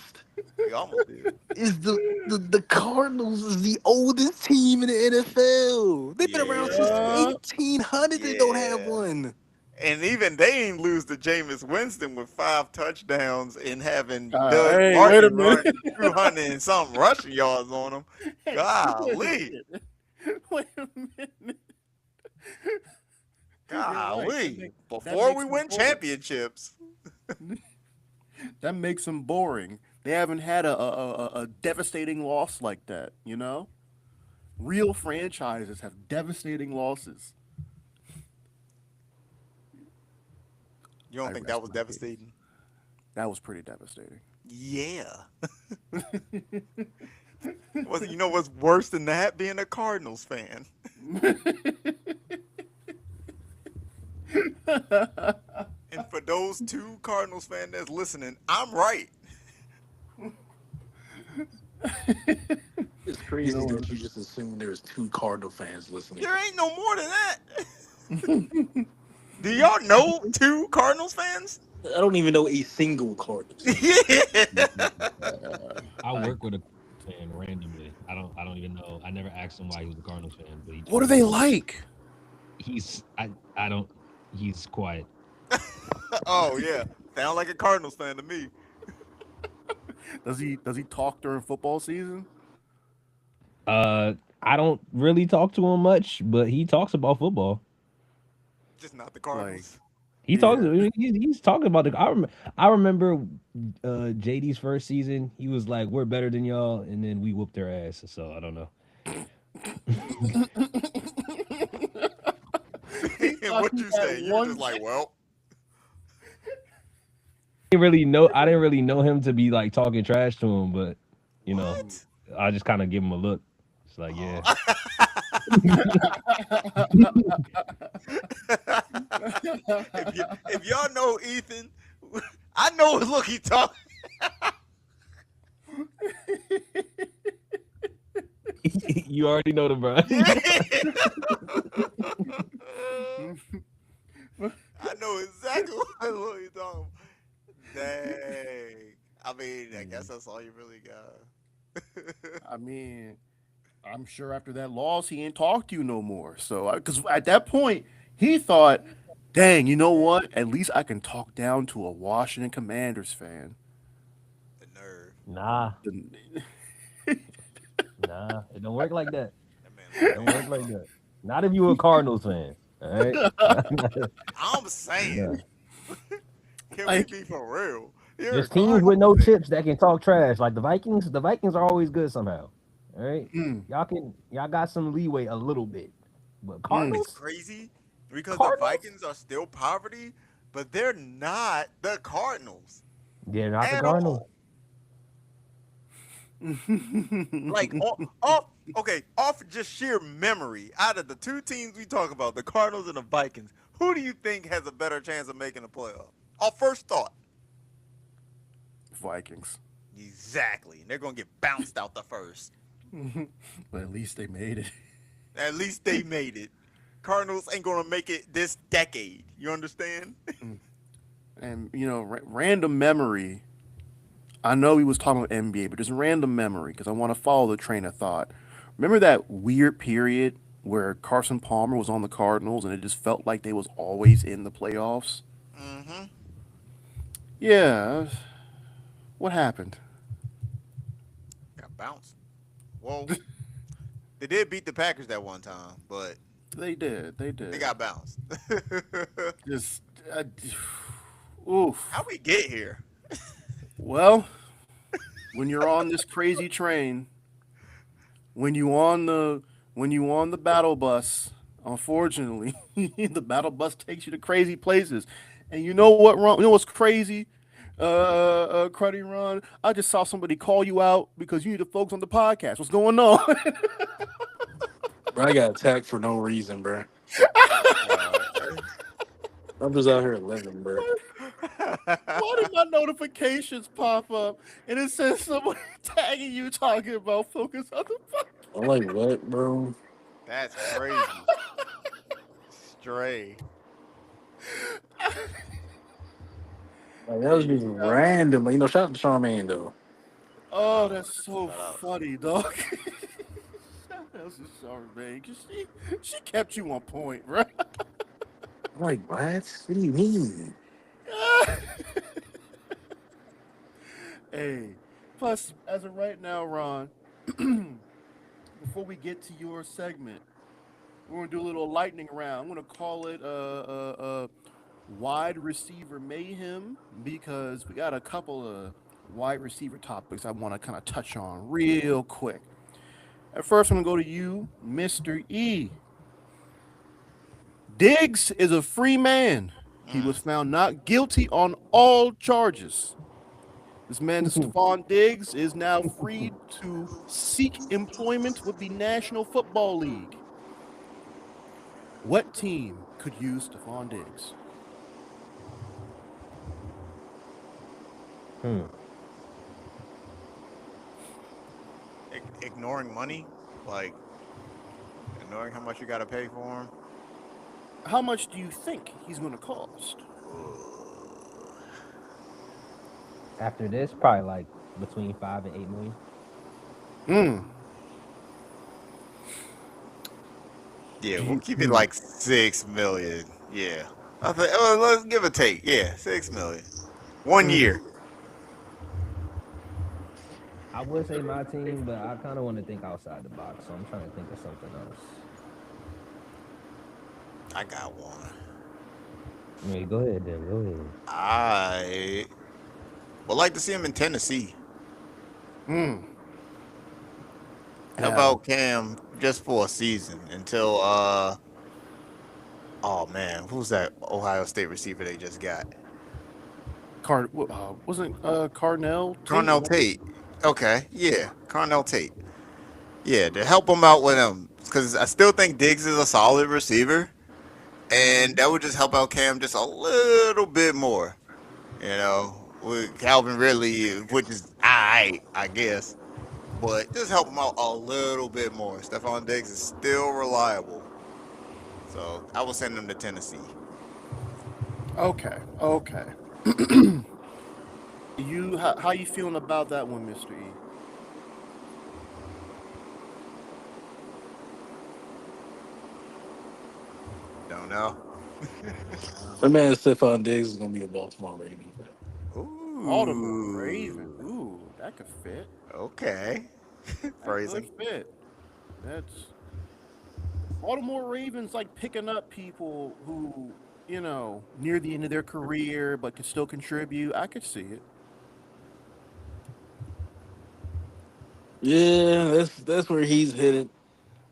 We almost did. is the Cardinals is the oldest team in the NFL. They've been around since the Yeah. 1800s and don't have Yeah. one. And even they ain't lose to Jameis Winston with 5 touchdowns and having Doug hey, wait a Martin minute. run 200 and something rushing yards on him. Hey, wait a Golly. minute. Wait a minute. You're right. Golly. That Before makes we them win boring. championships. That makes them boring. They haven't had a devastating loss like that. You know, real franchises have devastating losses. You don't I think that rest was my case. devastating? That was pretty devastating. Yeah. You know what's worse than that? Being a Cardinals fan. And for those two Cardinals fans that's listening, I'm right. It's You crazy know, that you just assume there's two Cardinal fans listening. There ain't no more than that. Do y'all know two Cardinals fans? I don't even know a single Cardinals fan. Yeah. I I, work with a fan randomly. I don't even know. I never asked him why he was a Cardinals fan, but he what are told me they like? he's I don't he's quiet. Oh yeah. Sound like a Cardinals fan to me. Does he talk during football season? I don't really talk to him much, but he talks about football. Just not the Like, Cardinals. He talks. yeah. He's talking about the. I remember JD's first season. He was like, "We're better than y'all," and then we whooped their ass. So I don't know. He And thought what he you had say? You were one. just like, well, Didn't really know. I didn't really know him to be like talking trash to him, but you know, what? I just kind of give him a look. It's like, Oh. yeah, If y'all know Ethan, I know what look he talking. you already know the bro. I know exactly what look he talking. Dang. I mean, I guess that's all you really got. I mean, I'm sure after that loss, he ain't talk to you no more. So, because at that point, he thought, "Dang, you know what? At least I can talk down to a Washington Commanders fan." The nerve. Nah, The- nah, it don't work like that. That man It look don't work nasty. like that. Not if you a Cardinals fan. All right. I'm saying, Nah. can we like, be for real? You're a There's teams with Cardinals no fan. chips that can talk trash. Like the Vikings. The Vikings are always good somehow. All right. mm, Y'all got some leeway a little bit. But mm. It's Cardinals? crazy because the Cardinals? Vikings are still poverty, but they're not the Cardinals They're not the at Cardinals. all. Like, okay, off just sheer memory, out of the two teams we talk about, the Cardinals and the Vikings, who do you think has a better chance of making a playoff? Our first thought. Vikings. Exactly. And they're going to get bounced out the first. But at least they made it. At least they made it. Cardinals ain't going to make it this decade. You understand? And random memory. I know we was talking about NBA, but just random memory because I want to follow the train of thought. Remember that weird period where Carson Palmer was on the Cardinals and it just felt like they was always in the playoffs? Mm-hmm. Yeah. What happened? Got bounced. Well, they did beat the Packers that one time, but They did. They they did. got bounced. Just, oof. How we get here? Well, when you're on this crazy train, when you on the when you on the battle bus, unfortunately, the battle bus takes you to crazy places. And you know what, Ron? You know what's crazy? Cruddy Ron, I just saw somebody call you out because you need to focus on the podcast. What's going on? Bro, I got attacked for no reason, bro. God. I'm just out here living, bro. Why did my notifications pop up and it says somebody tagging you talking about focus on the podcast? I'm like, what, bro? That's crazy. Stray. Like, that was Hey, just random. You know, shout out to Charmaine though. oh, that's so Shout out. funny, dog. Shout out to Charmaine, 'cause she kept you on point, right? I'm like, what? What do you mean? Hey, plus, as of right now, Ron, before we get to your segment, we're gonna do a little lightning round. I'm gonna call it wide receiver mayhem because we got a couple of wide receiver topics I want to kind of touch on real quick. At first, I'm gonna go to you, Mr. E. Diggs is a free man. He was Mm. found not guilty on all charges. This man, Stephon Diggs, is now free to seek employment with the National Football League. What team could use Stephon Diggs? Hmm. Ignoring money, like ignoring how much you got to pay for him. How much do you think he's going to cost? After this, probably like between 5 and 8 million. Hmm. Yeah, Do we'll you? keep it like 6 million. Yeah, I think. Oh, let's give a take. Yeah, 6 million. 1 year. I would say my team, but I kind of want to think outside the box, so I'm trying to think of something else. I got one. Yeah, go ahead then. Go ahead. I would like to see him in Tennessee. Hmm. Help Now, out Cam just for a season until oh man, who's that Ohio State receiver they just got? wasn't Carnell Tate? Carnell Tate. Okay, yeah, Carnell Tate. Yeah, to help him out with him because I still think Diggs is a solid receiver, and that would just help out Cam just a little bit more. You know, with Calvin Ridley, which is alright, I guess, but just help him out a little bit more. Stephon Diggs is still reliable, so I will send him to Tennessee. Okay. Okay. How you feeling about that one, Mister E? Don't know. My man Stephon Diggs is gonna be a Baltimore Raven. Baltimore Raven. Ooh, Ooh, that could fit. okay. That could Phrasing. fit. That's Baltimore Ravens like picking up people who, near the end of their career but can still contribute. I could see it. Yeah, that's where he's headed.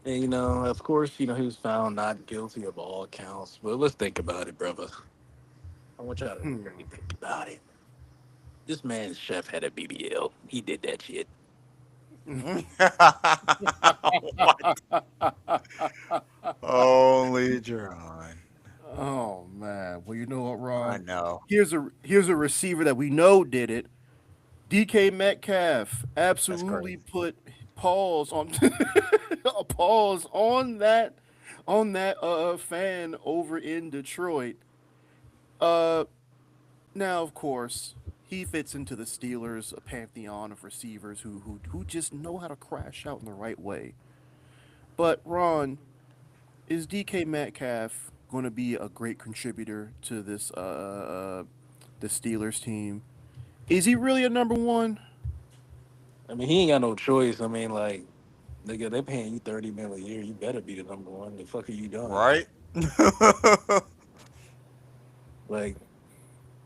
And of course, he was found not guilty of all counts. But let's think about it, brother. I want y'all to Hmm. really think about it. This man's chef had a BBL. He did that shit. What? Only John. Oh man. Well, you know what, I Ron? know. Here's a receiver that we know did it. DK Metcalf That's absolutely crazy. put pause on a pause on that fan over in Detroit. Uh Now, of course, he fits into the Steelers' pantheon of receivers who just know how to crash out in the right way. But Ron, is DK Metcalf going to be a great contributor to the Steelers team? Is he really a number one? I mean, he ain't got no choice. I mean, like, nigga, they paying you 30 million a year. You better be the number one. The fuck are you doing? Right? Like,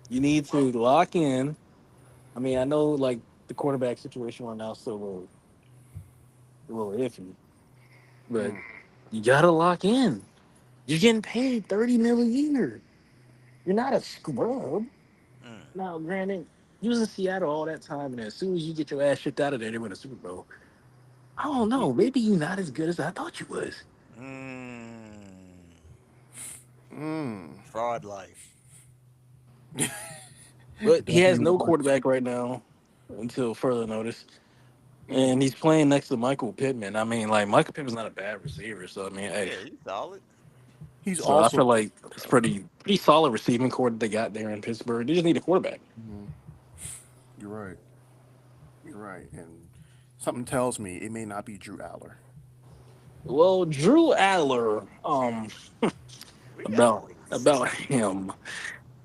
you need to lock in. I mean, I know like the quarterback situation right now, so a little iffy. But Mm, you gotta lock in. You're getting paid 30 million a year. You're not a scrub. Mm. Now, granted, you was in Seattle all that time, and as soon as you get your ass shipped out of there, they win a Super Bowl. I don't know. Maybe you're not as good as I thought you was. Mm. mm. Fraud life. But he has W no much. quarterback right now until further notice. Mm. And he's playing next to Michael Pittman. I mean, like, Michael Pittman's not a bad receiver. So, I mean, hey. Yeah, he's solid. He's So I also feel like it's pretty solid receiving core that they got there in Pittsburgh. They just need a quarterback. Mhm. You're right. You're right. And something tells me it may not be Drew Aller. Well, Drew Adler, We got ways. about him.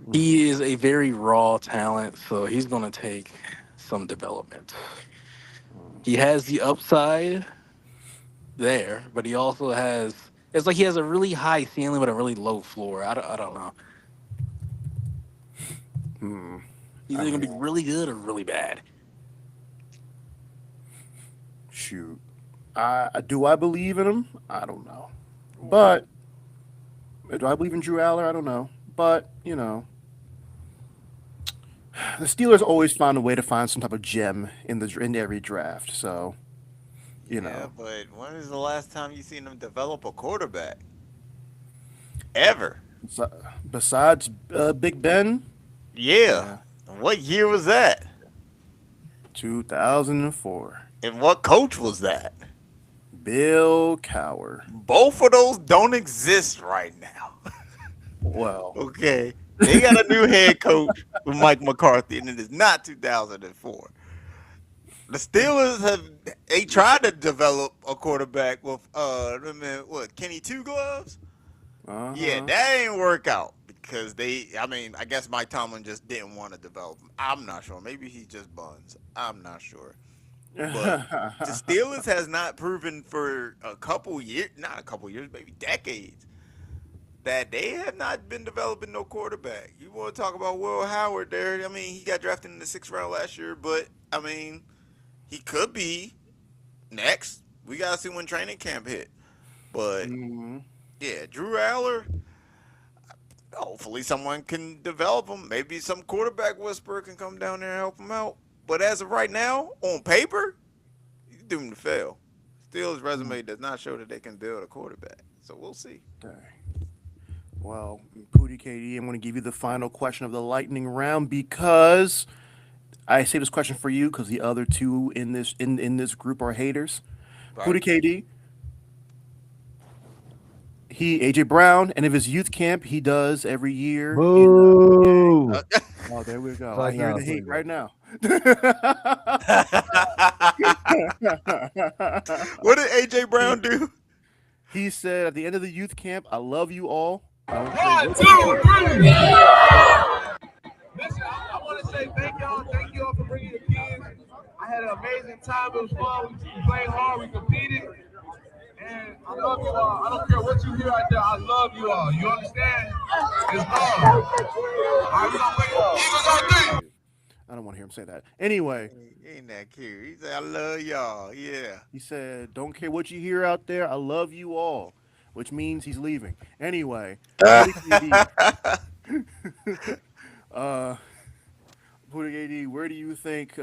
Mhm. He is a very raw talent, so he's going to take some development. Mm. He has the upside there, but he also has. It's like he has a really high ceiling but a really low floor. I don't know. Hmm. He's I either gonna mean, be really good or really bad. shoot. Do I believe in him? I don't know. But do I believe in Drew Aller? I don't know. But the Steelers always find a way to find some type of gem in every draft. So you Yeah, know, but when is the last time you seen them develop a quarterback? Ever? besides Big Ben, Yeah. yeah, What year was that? 2004, And what coach was that? Bill Cowher. Both of those don't exist right now. Well, Okay. They got a new head coach with Mike McCarthy, and it is not 2004. The Steelers have they tried to develop a quarterback with I mean, what, Kenny Two Gloves? uh Yeah, huh. that ain't work out because I mean, I guess Mike Tomlin just didn't want to develop him. I'm not sure. Maybe he just buns. I'm not sure. But the Steelers has not proven for a couple years, not a couple years, maybe decades, that they have not been developing no quarterback. You want to talk about Will Howard there? I mean, he got drafted in the 6th round last year, but I mean, he could be next. We gotta see when training camp hit. But hmm yeah, Drew Aller. Hopefully, someone can develop him. Maybe some quarterback whisperer can come down there and help him out. But as of right now, on paper, he's doomed to fail. Still, his resume does not show that they can build a quarterback. So we'll see. Well, Pooty KD, I'm going to give you the final question of the lightning round because I say this question for you because the other two in this group are haters. Right? Pooty KD, he AJ Brown, and of his youth camp he does every year in NBA. Boo! Oh, there we go. I Flag hear now, the hate flag right now. now. What did AJ he Brown do? he said at the end of the youth camp, "I love you all. I don't care One, what you two, hear." three. Listen, I want to say thank y'all. Thank y'all for bringing the kids. I had an amazing time. It was fun. We played hard. We competed. And I love you all. I don't care what you hear out there. I love you all. You understand? It's love. All right, we gonna bring it. Eagles on three. I don't want to hear him say that. Anyway, Ain't that cute? He said, I love y'all. Yeah. he said, "Don't care what you hear out there. I love you all," which means he's leaving. Anyway, Pooty KD, uh, Pooty KD, where do you think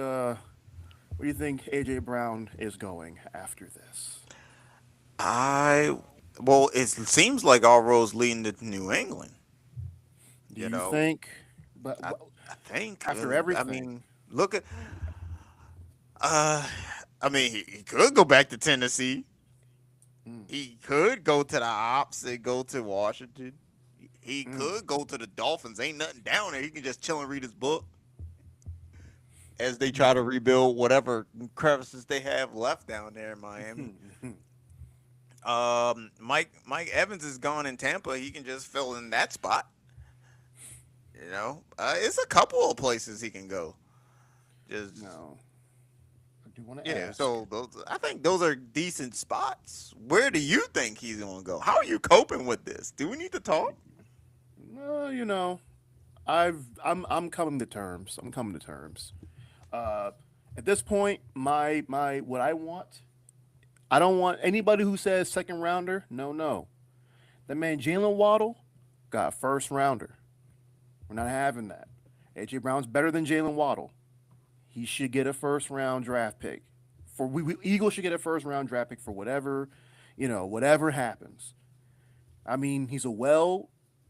AJ Brown is going after this? I well, it seems like all roads leading to New England. Do You you know, think? But I I think. after I everything, mean, look at. Uh, I mean, he could go back to Tennessee. mm, He could go to the Ops and go to Washington. He mm, could go to the Dolphins. Ain't nothing down there. He can just chill and read his book as they try to rebuild whatever crevices they have left down there in Miami. Mike Evans is gone in Tampa. He can just fill in that spot. It's a couple of places he can go. Just now, I do want to yeah. ask. So I think those are decent spots. Where do you think he's gonna go? How are you coping with this? Do we need to talk? You know, I'm coming to terms. I'm coming to terms. Uh, at this point, my what I want, I don't want anybody who says second rounder. No, no. That man Jalen Waddle got a first rounder. We're not having that. AJ Brown's better than Jalen Waddle. He should get a first round draft pick. For we Eagles should get a first round draft pick for whatever, whatever happens. I mean, he's a well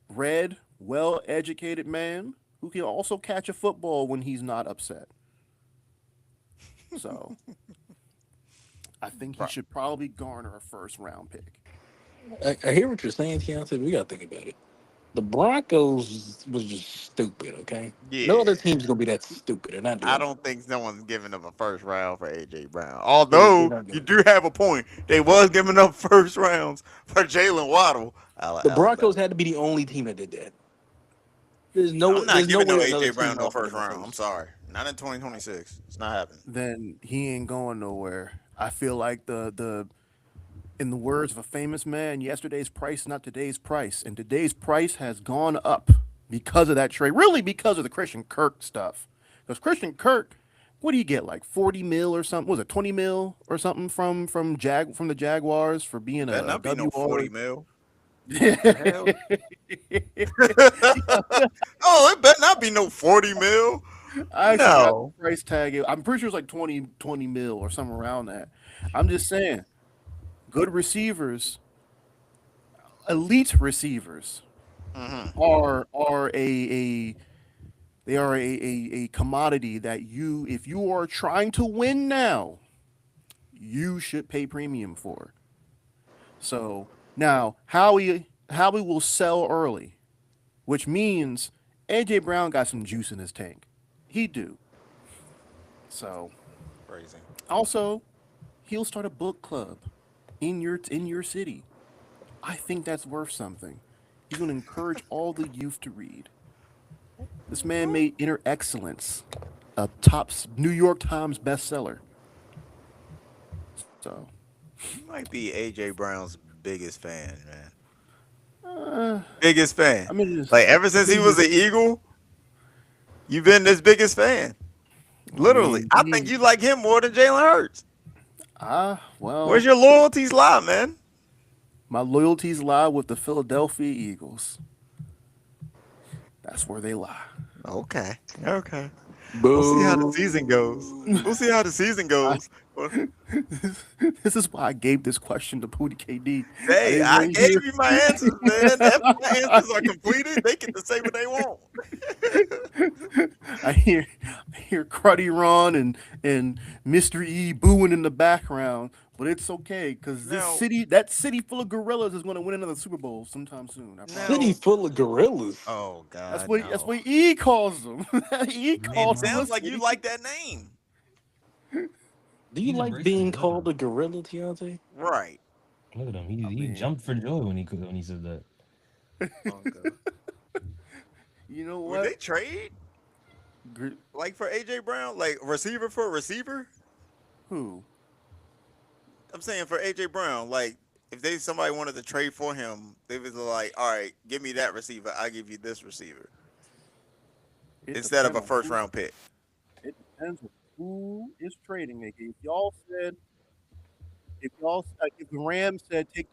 read, well educated man who can also catch a football when he's not upset. So I think he Right. should probably garner a first round pick. I hear what you're saying, Keontae. We got to think about it. The Broncos was just stupid. Okay, no Yeah. other team's gonna be that stupid. They're not I doing it. don't think no one's giving up a first round for AJ Brown. They're Although not you doing it. do have a point, they was giving up first rounds for Jalen Waddle, The Alabama. Broncos had to be the only team that did that. I'm not There's no giving no way another AJ team Brown no offered first him a round. I'm first. sorry, not in 2026. It's not happening. Then he ain't going nowhere. I feel like the in the words of a famous man, yesterday's price is not today's price, and today's price has gone up because of that trade. Really, because of the Christian Kirk stuff. Because Christian Kirk, what do you get, like 40 mil or something? Was it 20 mil or something from the Jaguars for being Better a not be no 40 WR? mil. The hell? Oh, it better not be no 40 mil. I actually got No. the price tag. I'm pretty sure it's like 20 mil or something around that. I'm just saying, good receivers, elite receivers Hmm. are a they are a commodity that you, if you are trying to win now, you should pay premium for. So now Howie will sell early, which means AJ Brown got some juice in his tank. He do. So Crazy. also he'll start a book club in your city. I think that's worth something. He's going to encourage all the youth to read. This man made Inner Excellence a top New York Times bestseller. So, You might be AJ Brown's biggest fan, man. uh, Biggest fan. I mean, just, Like ever I since he mean, was just, an Eagle, you've been his biggest fan. I Literally. mean, I think you like him more than Jalen Hurts. Where's well, your loyalties lie, man? my loyalties lie with the Philadelphia Eagles. That's where they lie. Okay. Okay. We'll see how the season goes. Boo. We'll see how the season I, goes. Well, this is why I gave this question to Pooty KD. I hey, didn't I want to gave hear. you my answers, man. After my answers are completed, they get to say what they want. I hear Cruddy Ron and Mr. E booing in the background, but it's okay because Now, that city full of gorillas is going to win another Super Bowl sometime soon. I promise. City now, full of gorillas. oh That's God, what that's no. what E calls them. E It calls them a No, sounds like you city. like that name, Do you he's like embracing being it. Look at called a him. gorilla, Keontae? right? Look at him. I He mean, jumped for joy when he said that. Oh, God. you know Would they what? trade Gr- like for AJ Brown, like receiver for receiver? Who? I'm saying for AJ Brown, like if they somebody wanted to trade for him, they was like, all right, give me that receiver, I give you this receiver It instead of depends a on first who. round pick. It depends on who is trading it. If the Rams said take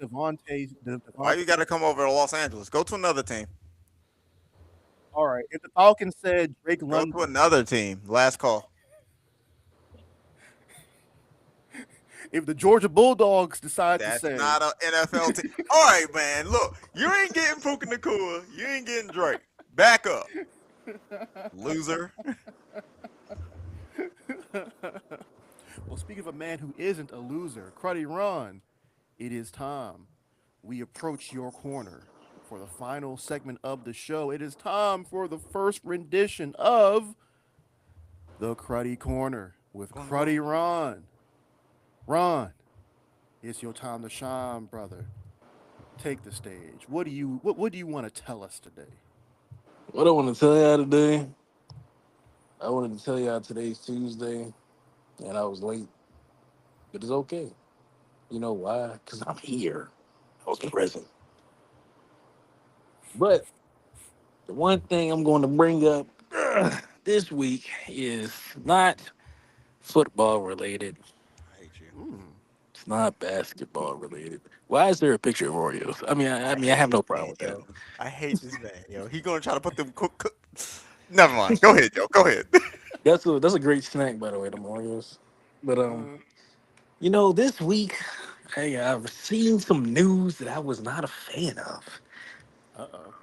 Why Devontae. you got to come over to Los Angeles? Go to another team. All right. If the Falcons said Drake Go to London, another team. Last call. if the Georgia Bulldogs decide to That's say, not an NFL team. All right, man. Look, you ain't getting Puka Nakua. You ain't getting Drake. Back up, loser. well, speak of a man who isn't a loser, Cruddy Ron, it is time. We approach your corner for the final segment of the show. It is time for the first rendition of the Cruddy Corner with Gonna go. Cruddy Ron. Ron, it's your time to shine, brother. Take the stage. What do you want to tell us today? What I want to tell y'all today, I wanted to tell y'all today's Tuesday, and I was late, but it's okay. You know why? Because I'm here. I was present. But the one thing I'm going to bring up this week is not football related. I hate you. Mm. It's not basketball related. Why is there a picture of Oreos? I have no problem with that. Yo. I hate this man, yo. He gonna try to put them cook. Never mind. Go ahead, yo. Go ahead. That's a great snack, by the way, the Oreos. But this week, hey, I've seen some news that I was not a fan of. Uh-oh.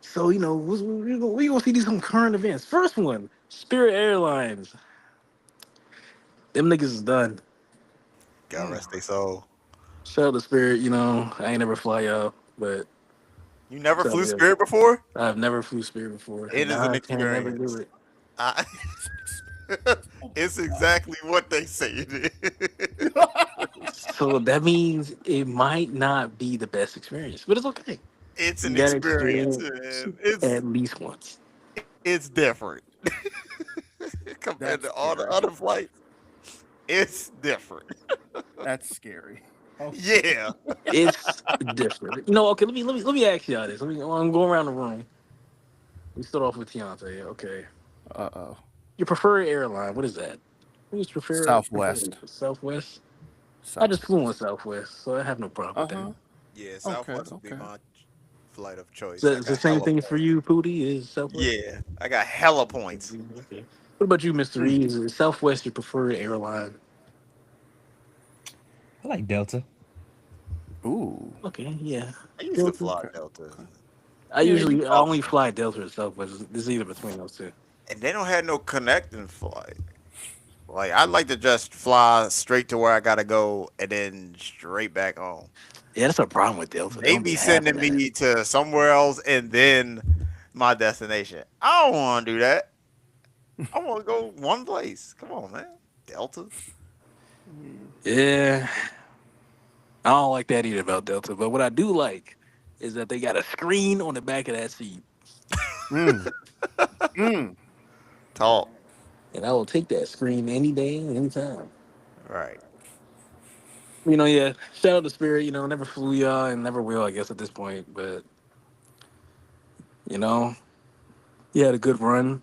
So we gonna see these some current events. First one, Spirit Airlines. Them niggas is done. God rest their soul. Shout out to Spirit. I ain't never fly out, but You never shout out flew to them. Spirit before? I've never flew Spirit before, It and is an I can never do experience. it. I, It's an it's exactly what they say it is. So that means it might not be the best experience, but it's okay. It's You an gotta experience, experience man. at least once. It's different compared to That's all the scary. other flights. It's different. That's scary. Oh, Yeah. It's different. Okay. Let me ask y'all this. I'm going around the room. We start off with Tiante. Okay, uh-oh. your preferred airline? What is that? Who's prefer Southwest. Southwest? I just flew on Southwest. Southwest, so I have no problem with that. Uh-huh. Yeah, Okay, Southwest would be okay. my flight of choice. So I it's the got same hella thing for points. you, Pootie. Is Southwest? Yeah, I got hella points. Okay. What about you, Mister Hmm. E? Is Southwest your preferred airline? I like Delta. Ooh. Okay, yeah. I used to Delta. fly Okay. Delta. Okay. Yeah, you I Oh, only fly Delta or Southwest. It's either between those two. and they don't have no connecting flight. Like I'd like to just fly straight to where I gotta go and then straight back home. Yeah, that's a problem with Delta. They They don't be be having sending that. me to somewhere else and then my destination. I don't want to do that. I want to go one place. Come on, man. Delta. Mm. Yeah, I don't like that either about Delta. But what I do like is that they got a screen on the back of that seat, Mm. Mm. Talk. and I will take that screen any day, anytime. Right. Yeah. Shout out to Spirit. Never flew y'all and never will, I guess, at this point. But you know, you had a good run.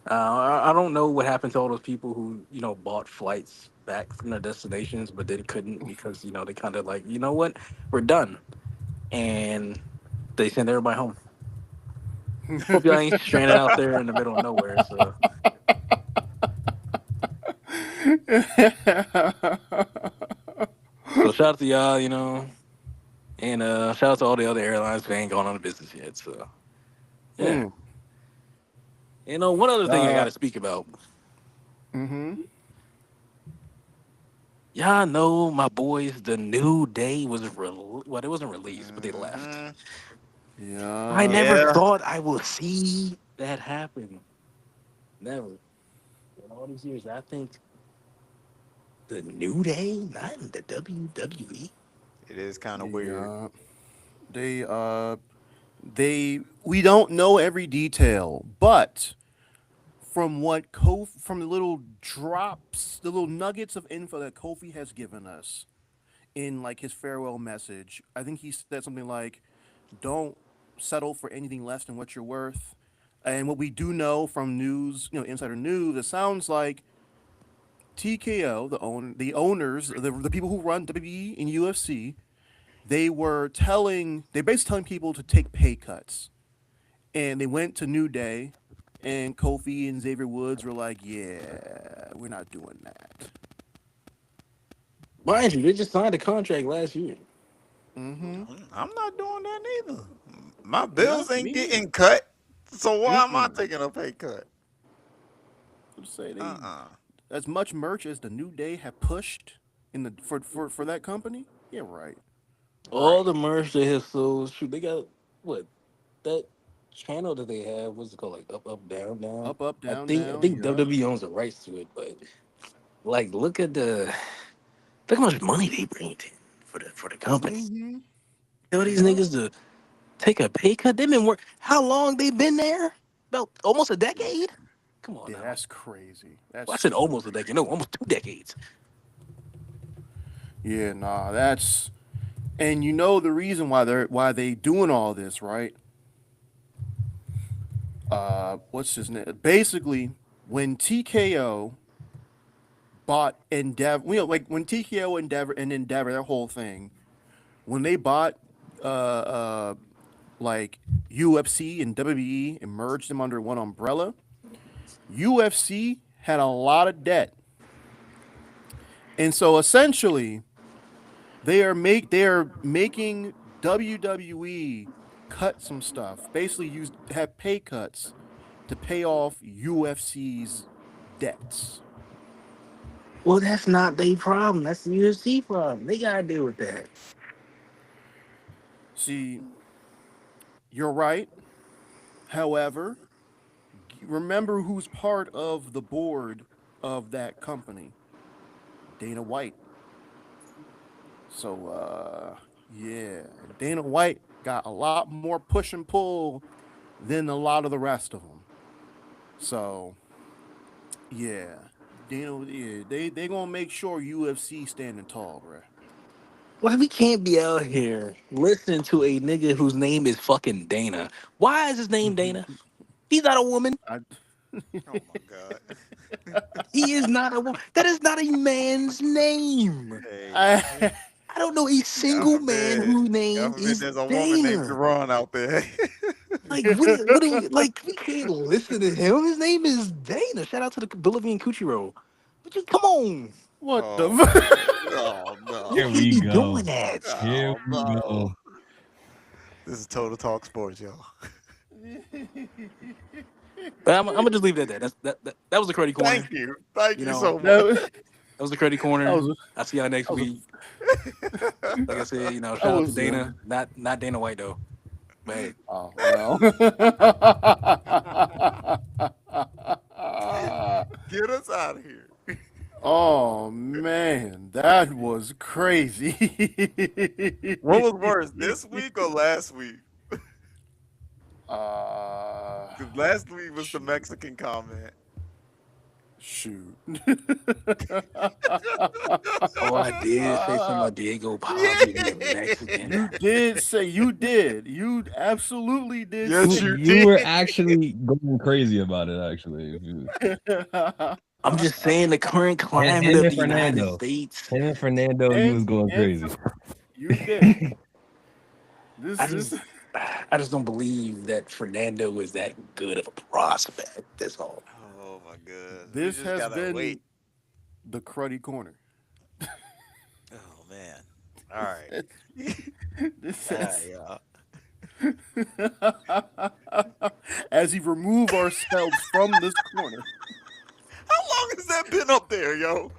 I don't know what happened to all those people who bought flights back from their destinations, but then couldn't because they kind of like what, we're done, and they send everybody home. Hope y'all ain't stranded out there in the middle of nowhere. So shout out to y'all, and shout out to all the other airlines who ain't gone out of business yet. So yeah, Mm. one other thing I got Uh. to speak about. Mm-hmm. Y'all know my boys. The New Day was well, it wasn't released, but they left. Hmm. I Yeah. never Yeah. thought I would see that happen. Never. In all these years, I think the New Day, not in the WWE. It is kind of weird. Yeah. They we don't know every detail, but from the little drops, the little nuggets of info that Kofi has given us in like his farewell message, I think he said something like, "Don't settle for anything less than what you're worth." And what we do know from news, insider news, it sounds like TKO, the owners, the people who run WWE and UFC, they basically telling people to take pay cuts, and they went to New Day, and Kofi and Xavier Woods were like, "Yeah, we're not doing that." Mind you, they just signed a contract last year. Mm-hmm. I'm not doing that neither. My No, bills ain't me neither. getting cut. So why am I Mm-mm. taking a pay cut? Let's say they Uh-uh. as much merch as the New Day have pushed in the for that company. Yeah, right. All Right. the merch they have sold, shoot, they got what that channel that they have. What's it called? Like up, up, down, down. Up, I down, think I down. think Yup. WWE owns the rights to it, but like, look how much money they bring in for the company. Mm-hmm. Tell these Yup. niggas to take a pay cut. They've been work. How long they been there? About almost a decade. Come on Yeah, now. that's crazy. That's Well, I said super almost a decade. No, crazy. almost 2 decades. Yeah, nah, that's and the reason why they doing all this, right? What's his name? Basically, when TKO bought Endeavor, like when TKO Endeavor, that whole thing, when they bought like UFC and WWE and merged them under one umbrella, UFC had a lot of debt. And so essentially they are making WWE cut some stuff. Basically have pay cuts to pay off UFC's debts. Well, that's not their problem. That's the UFC problem. They gotta deal with that. See, you're right. However, remember who's part of the board of that company? Dana White. So yeah, Dana White got a lot more push and pull than a lot of the rest of them. So yeah, they gonna make sure UFC standing tall, bruh. Why we can't be out here listening to a nigga whose name is fucking Dana? Why is his name Dana? He's not a woman. I, Oh my god. He is not a woman. That is not a man's name. Hey, I I don't know a God single man forbid. whose God name forbid is there's a woman named Dana. Jerron out there. Like, like, we can't listen to him. His name is Dana. Shout out to the Bolivian Coochie Roll. But just come on. what the Oh, oh We Here no. can't we be go. doing that. Here Oh we no. go. This is Total Talk Sports, y'all. But I'm gonna just leave it at that. That was the Cruddy Corner. Thank you. Thank You you know, so much. that, that was the Cruddy that Corner. was I'll see y'all next that was week. Like I said, that shout out to was Dana. Not Dana White though. But hey, oh well. Get us out of here. Oh man, that was crazy. What was worse, this week or last week? uh, Because last week was the Mexican comment. shoot. oh, I did say something about Diego Pablo being Yeah. Mexican. You absolutely did Yes, say. you You were did. actually going crazy about it. Actually, I'm just saying the current climate him of and the United Fernando, States. him and Fernando, you was going and crazy. you did. I This just I just don't believe that Fernando is that good of a prospect. That's all. Oh my god. We this just has gotta been wait. the cruddy corner. Oh man. All right. This All has, right, y'all. as we remove ourselves from this corner. How long has that been up there, yo?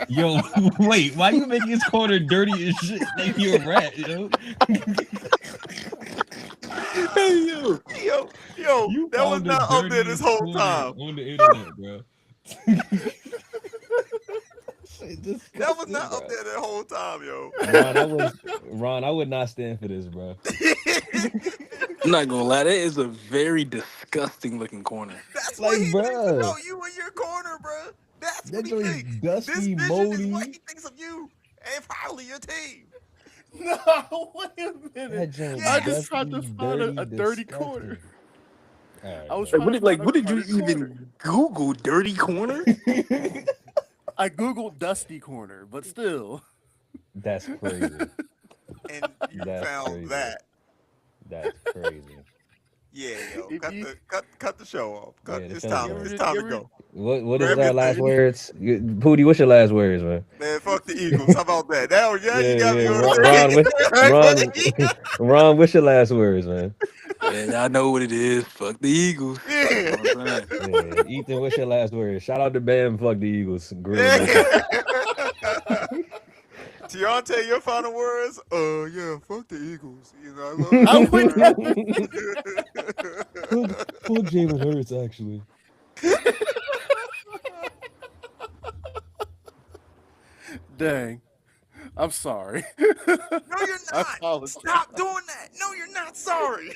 Yo, wait, why you making his corner dirty as shit? Like you a rat, yo. Hey yo, Yo, You that was found the not up there this dirtiest whole corner time. on the internet, bro. Shit That was disgusting, not bro. up there that whole time, yo. Ron, I would not stand for this, bro. I'm not gonna lie, that is a very disgusting looking corner. That's what Like, he thinks bro, about you in your corner, bro. That's what that he joint thinks. is This dusty, vision is what moldy. he thinks of you and probably your team. No, wait a That minute. joint Yeah. I is just tried to dusty, find dirty, a dirty corner. disgusting. All right, I was bro. trying to find a What did you cruddy corner. even Google dirty corner? I googled dusty corner, but still. That's crazy. And you That's found crazy. that. That's crazy. Yeah, yo. If you- Cut the show off. Yeah, the It's show's time. over. It's time You to ever- go. What is Grab our your last thing. words? Pootie, what's your last words, man? Man, fuck the Eagles. How about that? Now, yeah, you got me on Ron, the Ron, what's your last words, man? Yeah, y'all know what it is. Fuck the Eagles. Yeah. You know what I'm saying? Yeah, Ethan, what's your last words? Shout out to Bam, fuck the Eagles. Gorilla Nation. Deontay, your final words? Yeah, fuck the Eagles. You know, I I love would Fuck Jalen Hurts, actually. Dang. I'm sorry. No, you're I not. apologize. Stop doing that. No, you're not sorry.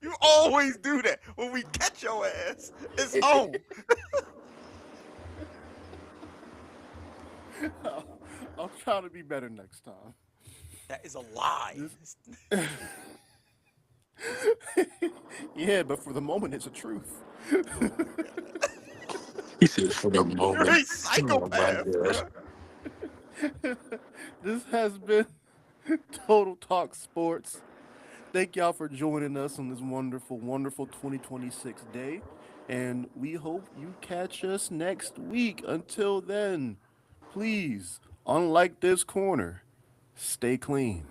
You always do that. When we catch your ass, it's on. I'll try to be better next time. That is a lie. Yeah, but for the moment, it's a truth. He said for the moment. You're a Oh my psychopath, gosh. bro. This has been Total Talk Sports. Thank y'all for joining us on this wonderful, wonderful 2026 day. And we hope you catch us next week. Until then, please, unlike this corner, stay clean.